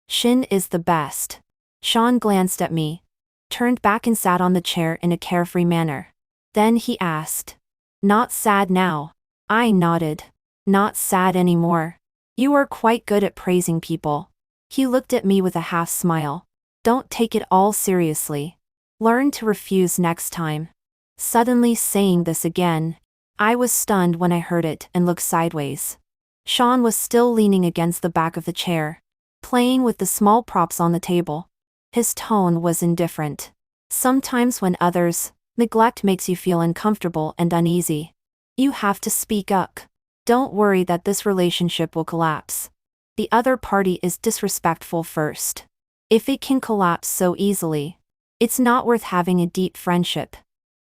Shin is the best. Sean glanced at me, turned back and sat on the chair in a carefree manner. Then he asked, Not sad now? I nodded. Not sad anymore. You are quite good at praising people. He looked at me with a half smile. Don't take it all seriously. Learn to refuse next time. Suddenly saying this again, I was stunned when I heard it and looked sideways. Sean was still leaning against the back of the chair, playing with the small props on the table. His tone was indifferent. Sometimes when others' neglect makes you feel uncomfortable and uneasy, you have to speak up. Don't worry that this relationship will collapse. The other party is disrespectful first. If it can collapse so easily, it's not worth having a deep friendship.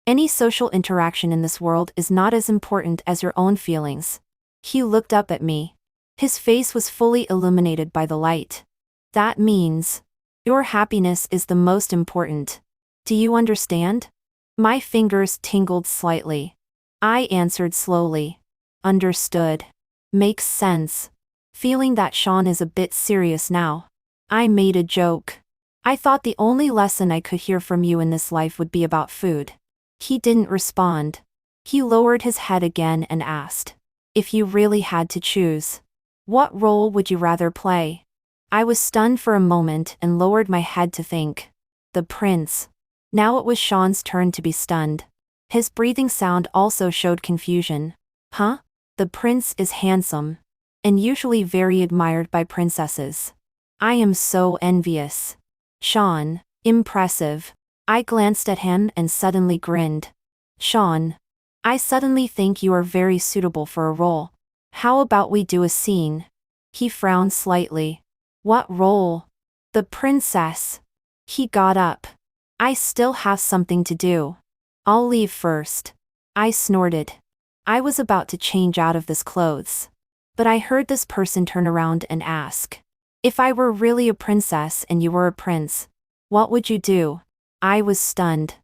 Any social interaction in this world is not as important as your own feelings. He looked up at me. His face was fully illuminated by the light. That means your happiness is the most important. Do you understand? My fingers tingled slightly. I answered slowly. Understood. Makes sense. Feeling that Sean is a bit serious now, I made a joke. I thought the only lesson I could hear from you in this life would be about food. He didn't respond. He lowered his head again and asked, if you really had to choose, what role would you rather play? I was stunned for a moment and lowered my head to think. The prince. Now it was Sean's turn to be stunned. His breathing sound also showed confusion. Huh? The prince is handsome, and usually very admired by princesses. I am so envious. Sean, impressive. I glanced at him and suddenly grinned. Sean, I suddenly think you are very suitable for a role. How about we do a scene? He frowned slightly. What role? The princess. He got up. I still have something to do. I'll leave first. I snorted. I was about to change out of this clothes, but I heard this person turn around and ask, if I were really a princess and you were a prince, what would you do? I was stunned.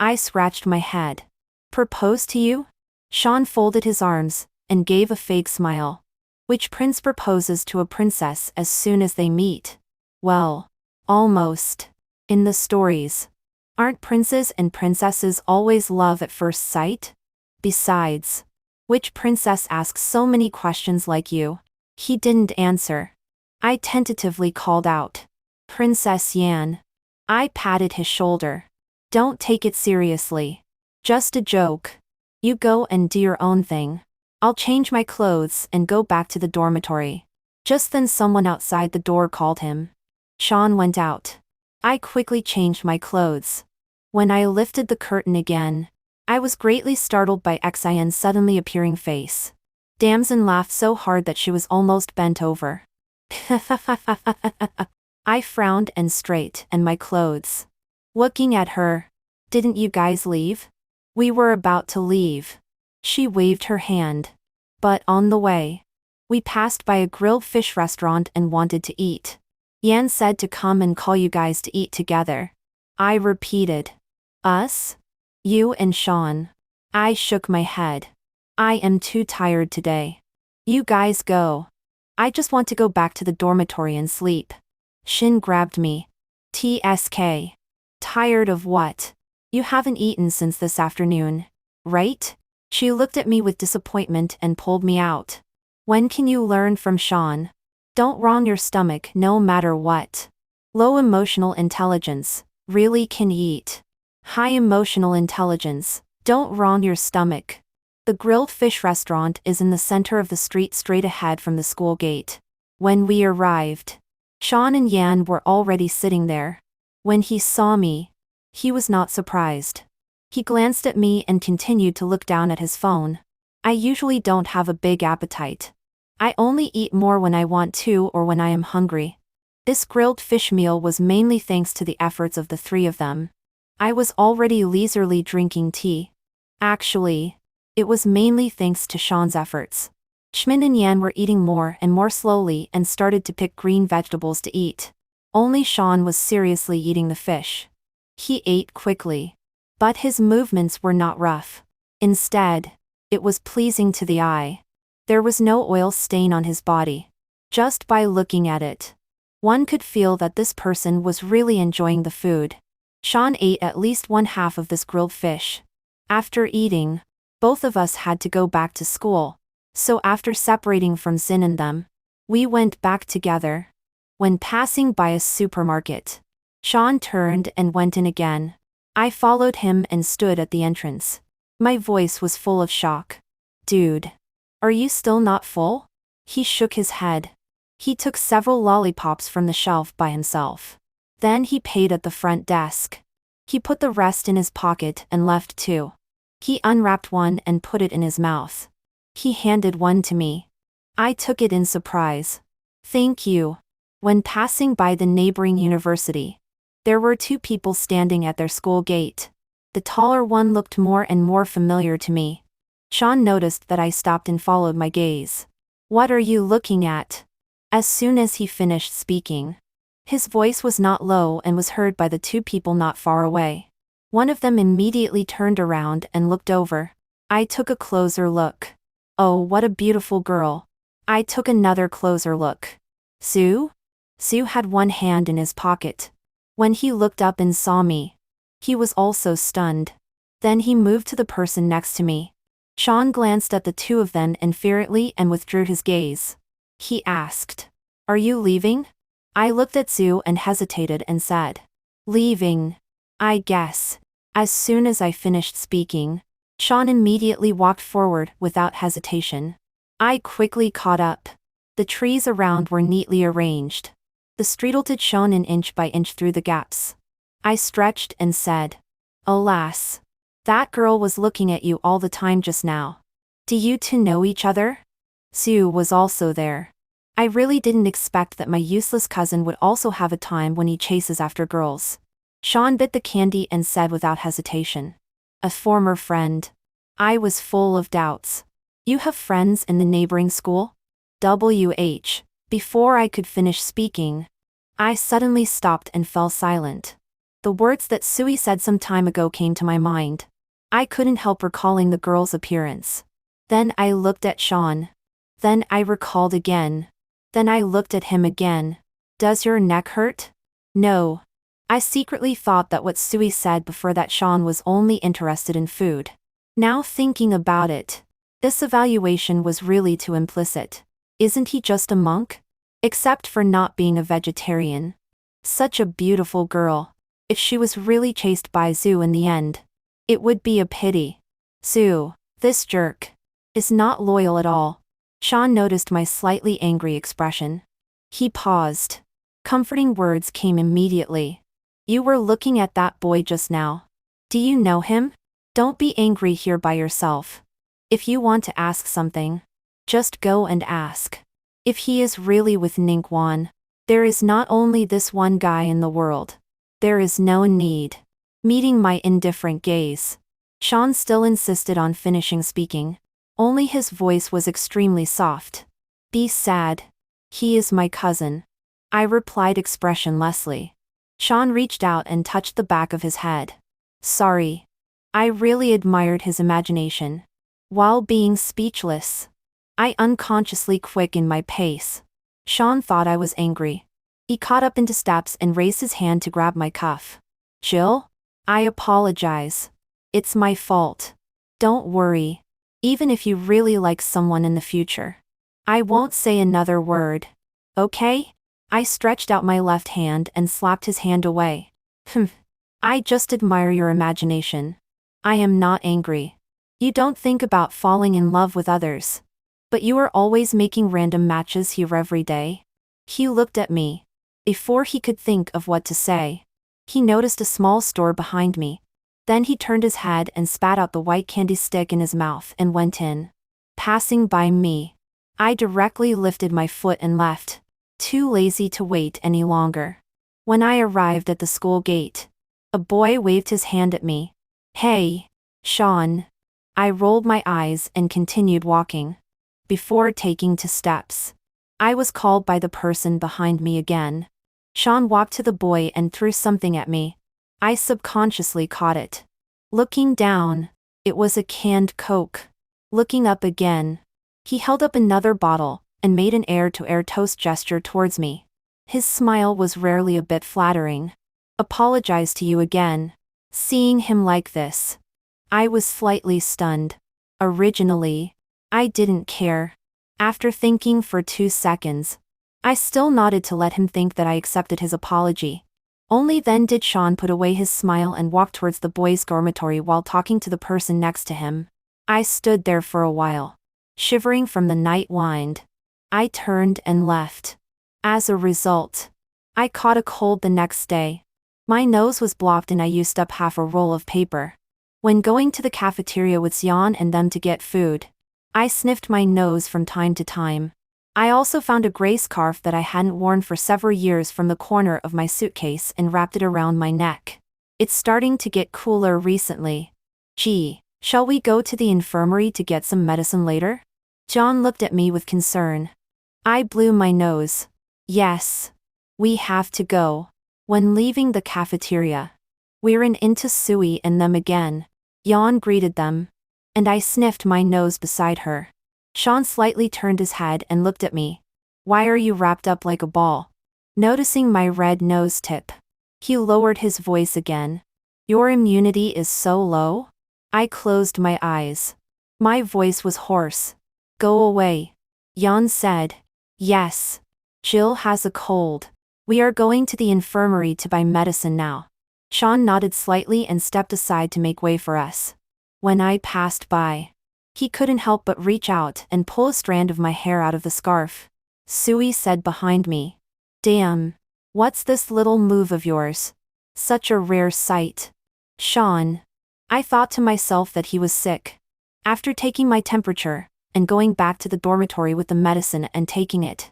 I scratched my head. Propose to you? Sean folded his arms and gave a fake smile. Which prince proposes to a princess as soon as they meet? Well, almost. In the stories, aren't princes and princesses always love at first sight? Besides, which princess asks so many questions like you? He didn't answer. I tentatively called out, Princess Yan. I patted his shoulder. Don't take it seriously. Just a joke. You go and do your own thing. I'll change my clothes and go back to the dormitory. Just then someone outside the door called him. Sean went out. I quickly changed my clothes. When I lifted the curtain again, I was greatly startled by Xian's suddenly appearing face. Damson laughed so hard that she was almost bent over. I frowned and straightened my clothes. Looking at her. Didn't you guys leave? We were about to leave. She waved her hand. But on the way, we passed by a grilled fish restaurant and wanted to eat. Yan said to come and call you guys to eat together. I repeated. Us? You and Sean. I shook my head. I am too tired today. You guys go. I just want to go back to the dormitory and sleep. Shin grabbed me. TSK. Tired of what? You haven't eaten since this afternoon, right? She looked at me with disappointment and pulled me out. When can you learn from Sean? Don't wrong your stomach no matter what. Low emotional intelligence, really can eat. High emotional intelligence, don't wrong your stomach. The grilled fish restaurant is in the center of the street straight ahead from the school gate. When we arrived, Sean and Yan were already sitting there. When he saw me, he was not surprised. He glanced at me and continued to look down at his phone. I usually don't have a big appetite. I only eat more when I want to or when I am hungry. This grilled fish meal was mainly thanks to the efforts of the three of them. I was already leisurely drinking tea. Actually, it was mainly thanks to Sean's efforts. Schmin and Yan were eating more and more slowly and started to pick green vegetables to eat. Only Sean was seriously eating the fish. He ate quickly. But his movements were not rough. Instead, it was pleasing to the eye. There was no oil stain on his body. Just by looking at it, one could feel that this person was really enjoying the food. Sean ate at least one half of this grilled fish. After eating, both of us had to go back to school. So after separating from Zin and them, we went back together. When passing by a supermarket, Sean turned and went in again. I followed him and stood at the entrance. My voice was full of shock. Dude, are you still not full? He shook his head. He took several lollipops from the shelf by himself. Then he paid at the front desk. He put the rest in his pocket and left too. He unwrapped one and put it in his mouth. He handed one to me. I took it in surprise. Thank you. When passing by the neighboring university, there were two people standing at their school gate. The taller one looked more and more familiar to me. Sean noticed that I stopped and followed my gaze. What are you looking at? As soon as he finished speaking, his voice was not low and was heard by the two people not far away. One of them immediately turned around and looked over. I took a closer look. Oh, what a beautiful girl. I took another closer look. Sue? Sue had one hand in his pocket. When he looked up and saw me, he was also stunned. Then he moved to the person next to me. Sean glanced at the two of them infuriately and withdrew his gaze. He asked, "Are you leaving?" I looked at Sue and hesitated and said, "Leaving? I guess." As soon as I finished speaking, Sean immediately walked forward without hesitation. I quickly caught up. The trees around were neatly arranged. The street tilted Sean in inch by inch through the gaps. I stretched and said, "Alas. That girl was looking at you all the time just now. Do you two know each other?" Sue was also there. I really didn't expect that my useless cousin would also have a time when he chases after girls. Sean bit the candy and said without hesitation, "A former friend." I was full of doubts. "You have friends in the neighboring school?" WH. Before I could finish speaking, I suddenly stopped and fell silent. The words that Sue said some time ago came to my mind. I couldn't help recalling the girl's appearance. Then I looked at Sean. Then I recalled again. Then I looked at him again. "Does your neck hurt?" "No." I secretly thought that what Sue said before that Sean was only interested in food. Now thinking about it, this evaluation was really too implicit. Isn't he just a monk? Except for not being a vegetarian. Such a beautiful girl. If she was really chased by Sue in the end, it would be a pity. Sue, this jerk, is not loyal at all. Sean noticed my slightly angry expression. He paused. Comforting words came immediately. "You were looking at that boy just now. Do you know him? Don't be angry here by yourself. If you want to ask something, just go and ask. If he is really with Ningguan, there is not only this one guy in the world. There is no need." Meeting my indifferent gaze, Sean still insisted on finishing speaking. Only his voice was extremely soft. "Be sad. He is my cousin." I replied expressionlessly. Sean reached out and touched the back of his head. "Sorry." I really admired his imagination. While being speechless, I unconsciously quickened my pace. Sean thought I was angry. He caught up into steps and raised his hand to grab my cuff. "Jill? I apologize. It's my fault. Don't worry. Even if you really like someone in the future, I won't say another word. Okay?" I stretched out my left hand and slapped his hand away. I just admire your imagination. I am not angry. You don't think about falling in love with others. But you are always making random matches here every day. He looked at me. Before he could think of what to say, he noticed a small store behind me. Then he turned his head and spat out the white candy stick in his mouth and went in. Passing by me, I directly lifted my foot and left, too lazy to wait any longer. When I arrived at the school gate, a boy waved his hand at me. "Hey, Sean." I rolled my eyes and continued walking. Before taking 2 steps, I was called by the person behind me again. Sean walked to the boy and threw something at me. I subconsciously caught it. Looking down, it was a canned Coke. Looking up again, he held up another bottle and made an air-to-air toast gesture towards me. His smile was rarely a bit flattering. "Apologize to you again." Seeing him like this, I was slightly stunned. Originally, I didn't care. After thinking for 2 seconds, I still nodded to let him think that I accepted his apology. Only then did Sean put away his smile and walk towards the boys' dormitory while talking to the person next to him. I stood there for a while, shivering from the night wind. I turned and left. As a result, I caught a cold the next day. My nose was blocked and I used up half a roll of paper. When going to the cafeteria with Xian and them to get food, I sniffed my nose from time to time. I also found a gray scarf that I hadn't worn for several years from the corner of my suitcase and wrapped it around my neck. It's starting to get cooler recently. Gee, shall we go to the infirmary to get some medicine later? John looked at me with concern. I blew my nose. Yes. We have to go. When leaving the cafeteria, we ran into Sui and them again. Jan greeted them, and I sniffed my nose beside her. Sean slightly turned his head and looked at me. Why are you wrapped up like a ball? Noticing my red nose tip, he lowered his voice again. Your immunity is so low? I closed my eyes. My voice was hoarse. Go away. Jan said. Yes. Jill has a cold. We are going to the infirmary to buy medicine now. Sean nodded slightly and stepped aside to make way for us. When I passed by, he couldn't help but reach out and pull a strand of my hair out of the scarf. Sui said behind me. Damn. What's this little move of yours? Such a rare sight. Sean. I thought to myself that he was sick. After taking my temperature, and going back to the dormitory with the medicine and taking it,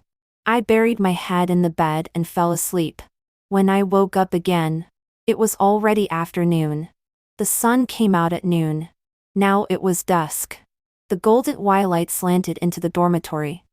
I buried my head in the bed and fell asleep. When I woke up again, it was already afternoon. The sun came out at noon. Now it was dusk. The golden twilight slanted into the dormitory.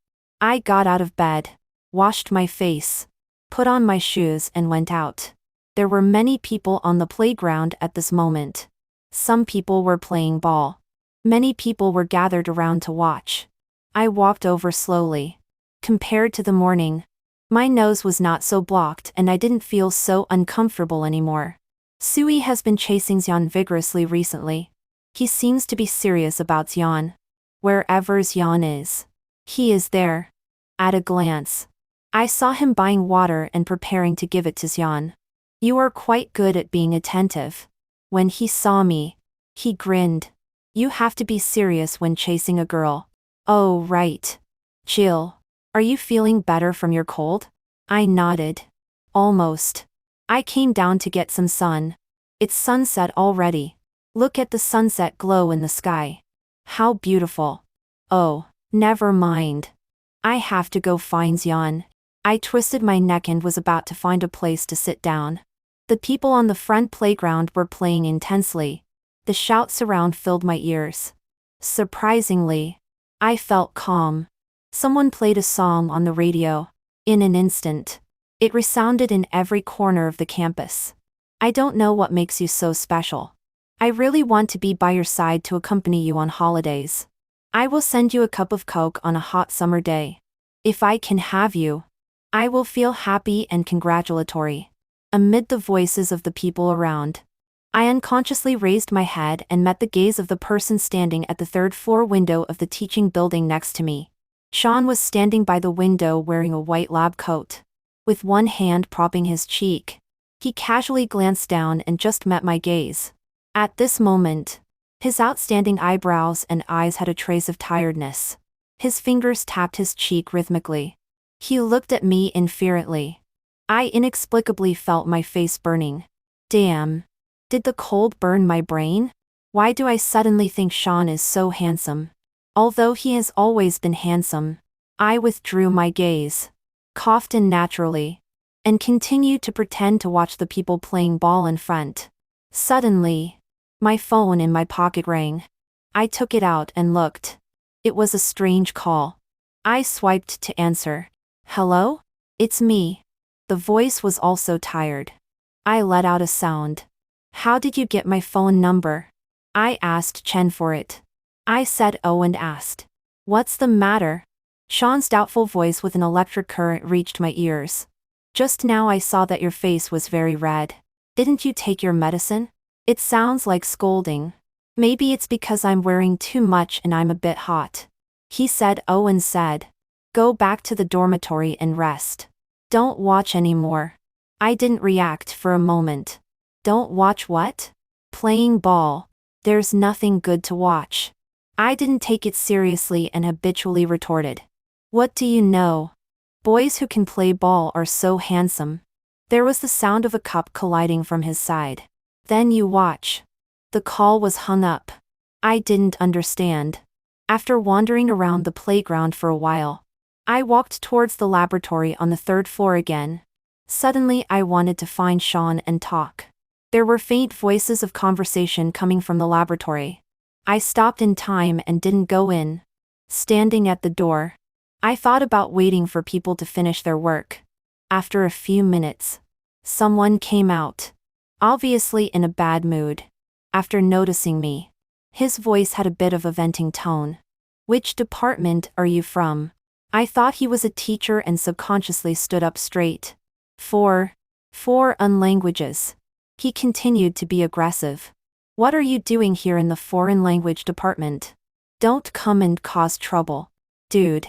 I got out of bed, washed my face, put on my shoes and went out. There were many people on the playground at this moment. Some people were playing ball. Many people were gathered around to watch. I walked over slowly. Compared to the morning, my nose was not so blocked and I didn't feel so uncomfortable anymore. Sui has been chasing Xian vigorously recently. He seems to be serious about Xian. Wherever Xian is, he is there. At a glance, I saw him buying water and preparing to give it to Xian. You are quite good at being attentive. When he saw me, he grinned. You have to be serious when chasing a girl. Oh right. Jill, are you feeling better from your cold? I nodded. Almost. I came down to get some sun. It's sunset already. Look at the sunset glow in the sky. How beautiful. Oh, never mind. I have to go find Xian. I twisted my neck and was about to find a place to sit down. The people on the front playground were playing intensely. The shouts around filled my ears. Surprisingly, I felt calm. Someone played a song on the radio. In an instant, it resounded in every corner of the campus. I don't know what makes you so special. I really want to be by your side to accompany you on holidays. I will send you a cup of Coke on a hot summer day. If I can have you, I will feel happy and congratulatory. Amid the voices of the people around, I unconsciously raised my head and met the gaze of the person standing at the third-floor window of the teaching building next to me. Sean was standing by the window wearing a white lab coat. With one hand propping his cheek, he casually glanced down and just met my gaze. At this moment, his outstanding eyebrows and eyes had a trace of tiredness. His fingers tapped his cheek rhythmically. He looked at me indifferently. I inexplicably felt my face burning. Damn. Did the cold burn my brain? Why do I suddenly think Sean is so handsome? Although he has always been handsome, I withdrew my gaze, coughed unnaturally, and continued to pretend to watch the people playing ball in front. Suddenly, my phone in my pocket rang. I took it out and looked. It was a strange call. I swiped to answer. Hello? It's me. The voice was also tired. I let out a sound. How did you get my phone number? I asked Chen for it. I said oh and asked. What's the matter? Sean's doubtful voice with an electric current reached my ears. Just now I saw that your face was very red. Didn't you take your medicine? It sounds like scolding. Maybe it's because I'm wearing too much and I'm a bit hot. He said oh and said. Go back to the dormitory and rest. Don't watch anymore. I didn't react for a moment. Don't watch what? Playing ball. There's nothing good to watch. I didn't take it seriously and habitually retorted. What do you know? Boys who can play ball are so handsome. There was the sound of a cup colliding from his side. Then you watch. The call was hung up. I didn't understand. After wandering around the playground for a while, I walked towards the laboratory on the third floor again. Suddenly I wanted to find Sean and talk. There were faint voices of conversation coming from the laboratory. I stopped in time and didn't go in. Standing at the door, I thought about waiting for people to finish their work. After a few minutes, someone came out, obviously in a bad mood. After noticing me, his voice had a bit of a venting tone. "Which department are you from?" I thought he was a teacher and subconsciously stood up straight. Foreign languages. He continued to be aggressive. "What are you doing here in the foreign language department? Don't come and cause trouble." "Dude.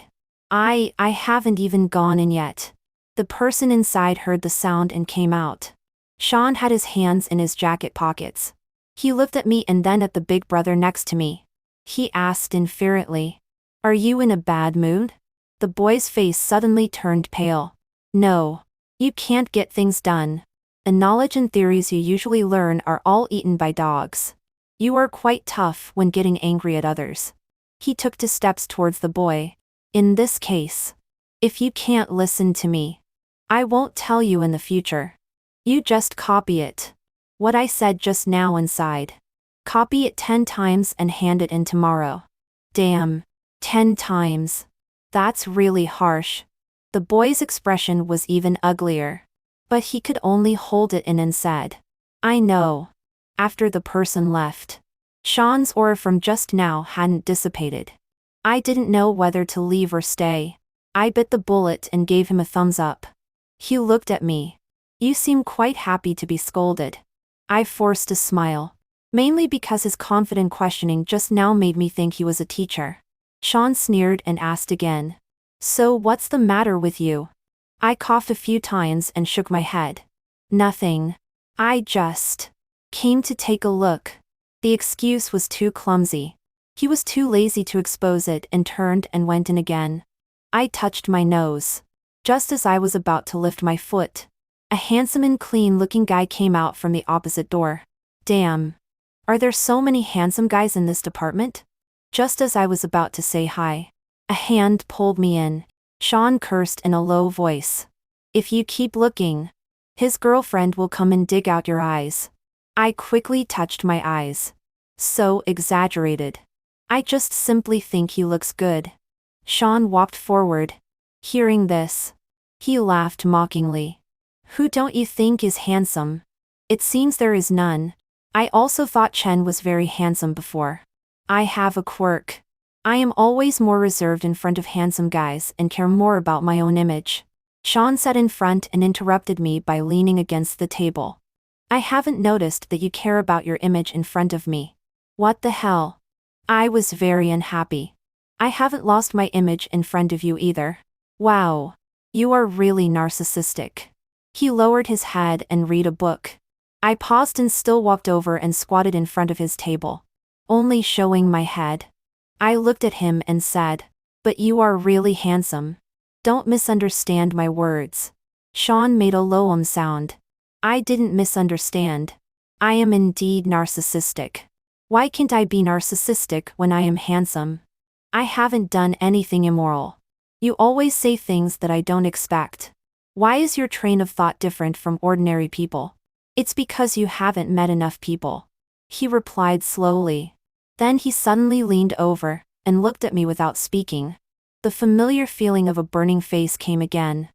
I haven't even gone in yet." The person inside heard the sound and came out. Sean had his hands in his jacket pockets. He looked at me and then at the big brother next to me. He asked indifferently, "Are you in a bad mood?" The boy's face suddenly turned pale. "No. You can't get things done. The knowledge and theories you usually learn are all eaten by dogs. You are quite tough when getting angry at others." He took 2 steps towards the boy. "In this case, if you can't listen to me, I won't tell you in the future. You just copy it. What I said just now inside. Copy it 10 times and hand it in tomorrow." "Damn. 10 times. That's really harsh." The boy's expression was even uglier. But he could only hold it in and said, "I know." After the person left, Sean's aura from just now hadn't dissipated. I didn't know whether to leave or stay. I bit the bullet and gave him a thumbs up. He looked at me. "You seem quite happy to be scolded." I forced a smile. Mainly because his confident questioning just now made me think he was a teacher. Sean sneered and asked again, "So what's the matter with you?" I coughed a few times and shook my head. "Nothing. I just came to take a look." The excuse was too clumsy. He was too lazy to expose it and turned and went in again. I touched my nose. Just as I was about to lift my foot, a handsome and clean-looking guy came out from the opposite door. Damn. Are there so many handsome guys in this department? Just as I was about to say hi, a hand pulled me in. Sean cursed in a low voice. "If you keep looking, his girlfriend will come and dig out your eyes." I quickly touched my eyes. So exaggerated. "I just simply think he looks good." Sean walked forward. Hearing this, he laughed mockingly. "Who don't you think is handsome? It seems there is none." I also thought Chen was very handsome before. I have a quirk. I am always more reserved in front of handsome guys and care more about my own image. Sean sat in front and interrupted me by leaning against the table. "I haven't noticed that you care about your image in front of me." What the hell? I was very unhappy. "I haven't lost my image in front of you either." "Wow. You are really narcissistic." He lowered his head and read a book. I paused and still walked over and squatted in front of his table, only showing my head. I looked at him and said, "But you are really handsome. Don't misunderstand my words." Sean made a low sound. I didn't misunderstand. I am indeed narcissistic. Why can't I be narcissistic when I am handsome? I haven't done anything immoral. You always say things that I don't expect. Why is your train of thought different from ordinary people? It's because you haven't met enough people. He replied slowly. Then he suddenly leaned over and looked at me without speaking. The familiar feeling of a burning face came again.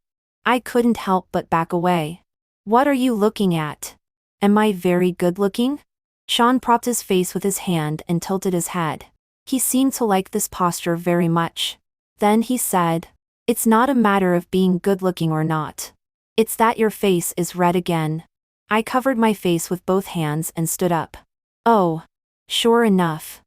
I couldn't help but back away. "What are you looking at? Am I very good looking?" Sean propped his face with his hand and tilted his head. He seemed to like this posture very much. Then he said, "It's not a matter of being good looking or not. It's that your face is red again." I covered my face with both hands and stood up. "Oh. Sure enough.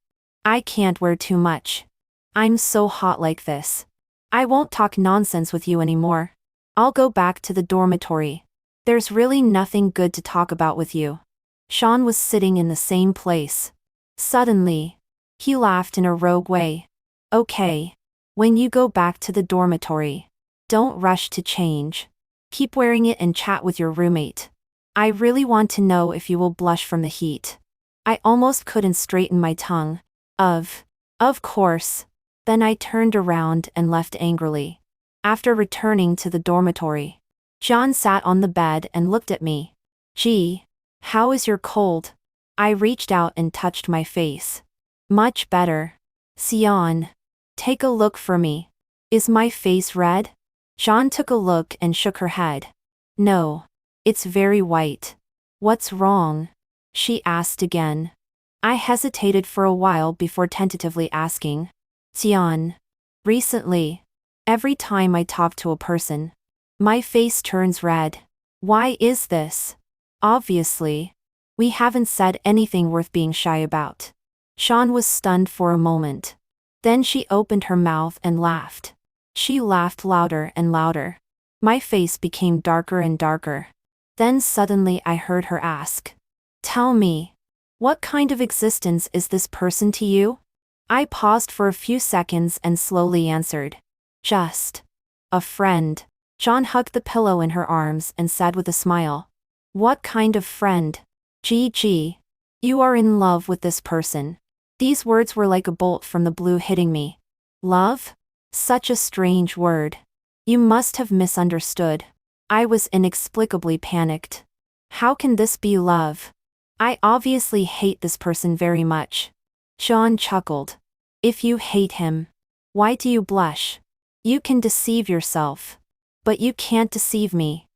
I can't wear too much. I'm so hot like this. I won't talk nonsense with you anymore. I'll go back to the dormitory. There's really nothing good to talk about with you." Sean was sitting in the same place. Suddenly, he laughed in a rogue way. "Okay. When you go back to the dormitory, don't rush to change. Keep wearing it and chat with your roommate. I really want to know if you will blush from the heat. I almost couldn't straighten my tongue. Of course. Then I turned around and left angrily. After returning to the dormitory, John sat on the bed and looked at me. Gee, how is your cold? I reached out and touched my face. Much better. Sion, take a look for me. Is my face red? John took a look and shook her head. No. It's very white. What's wrong? She asked again. I hesitated for a while before tentatively asking. Sion. Recently, every time I talk to a person, my face turns red. Why is this? Obviously, we haven't said anything worth being shy about. Sean was stunned for a moment. Then she opened her mouth and laughed. She laughed louder and louder. My face became darker and darker. Then suddenly I heard her ask. Tell me, what kind of existence is this person to you? I paused for a few seconds and slowly answered. Just a friend. John hugged the pillow in her arms and said with a smile. What kind of friend? Gee, you are in love with this person. These words were like a bolt from the blue hitting me. Love? Such a strange word. You must have misunderstood. I was inexplicably panicked. How can this be love? I obviously hate this person very much. John chuckled. If you hate him, why do you blush? You can deceive yourself. But you can't deceive me.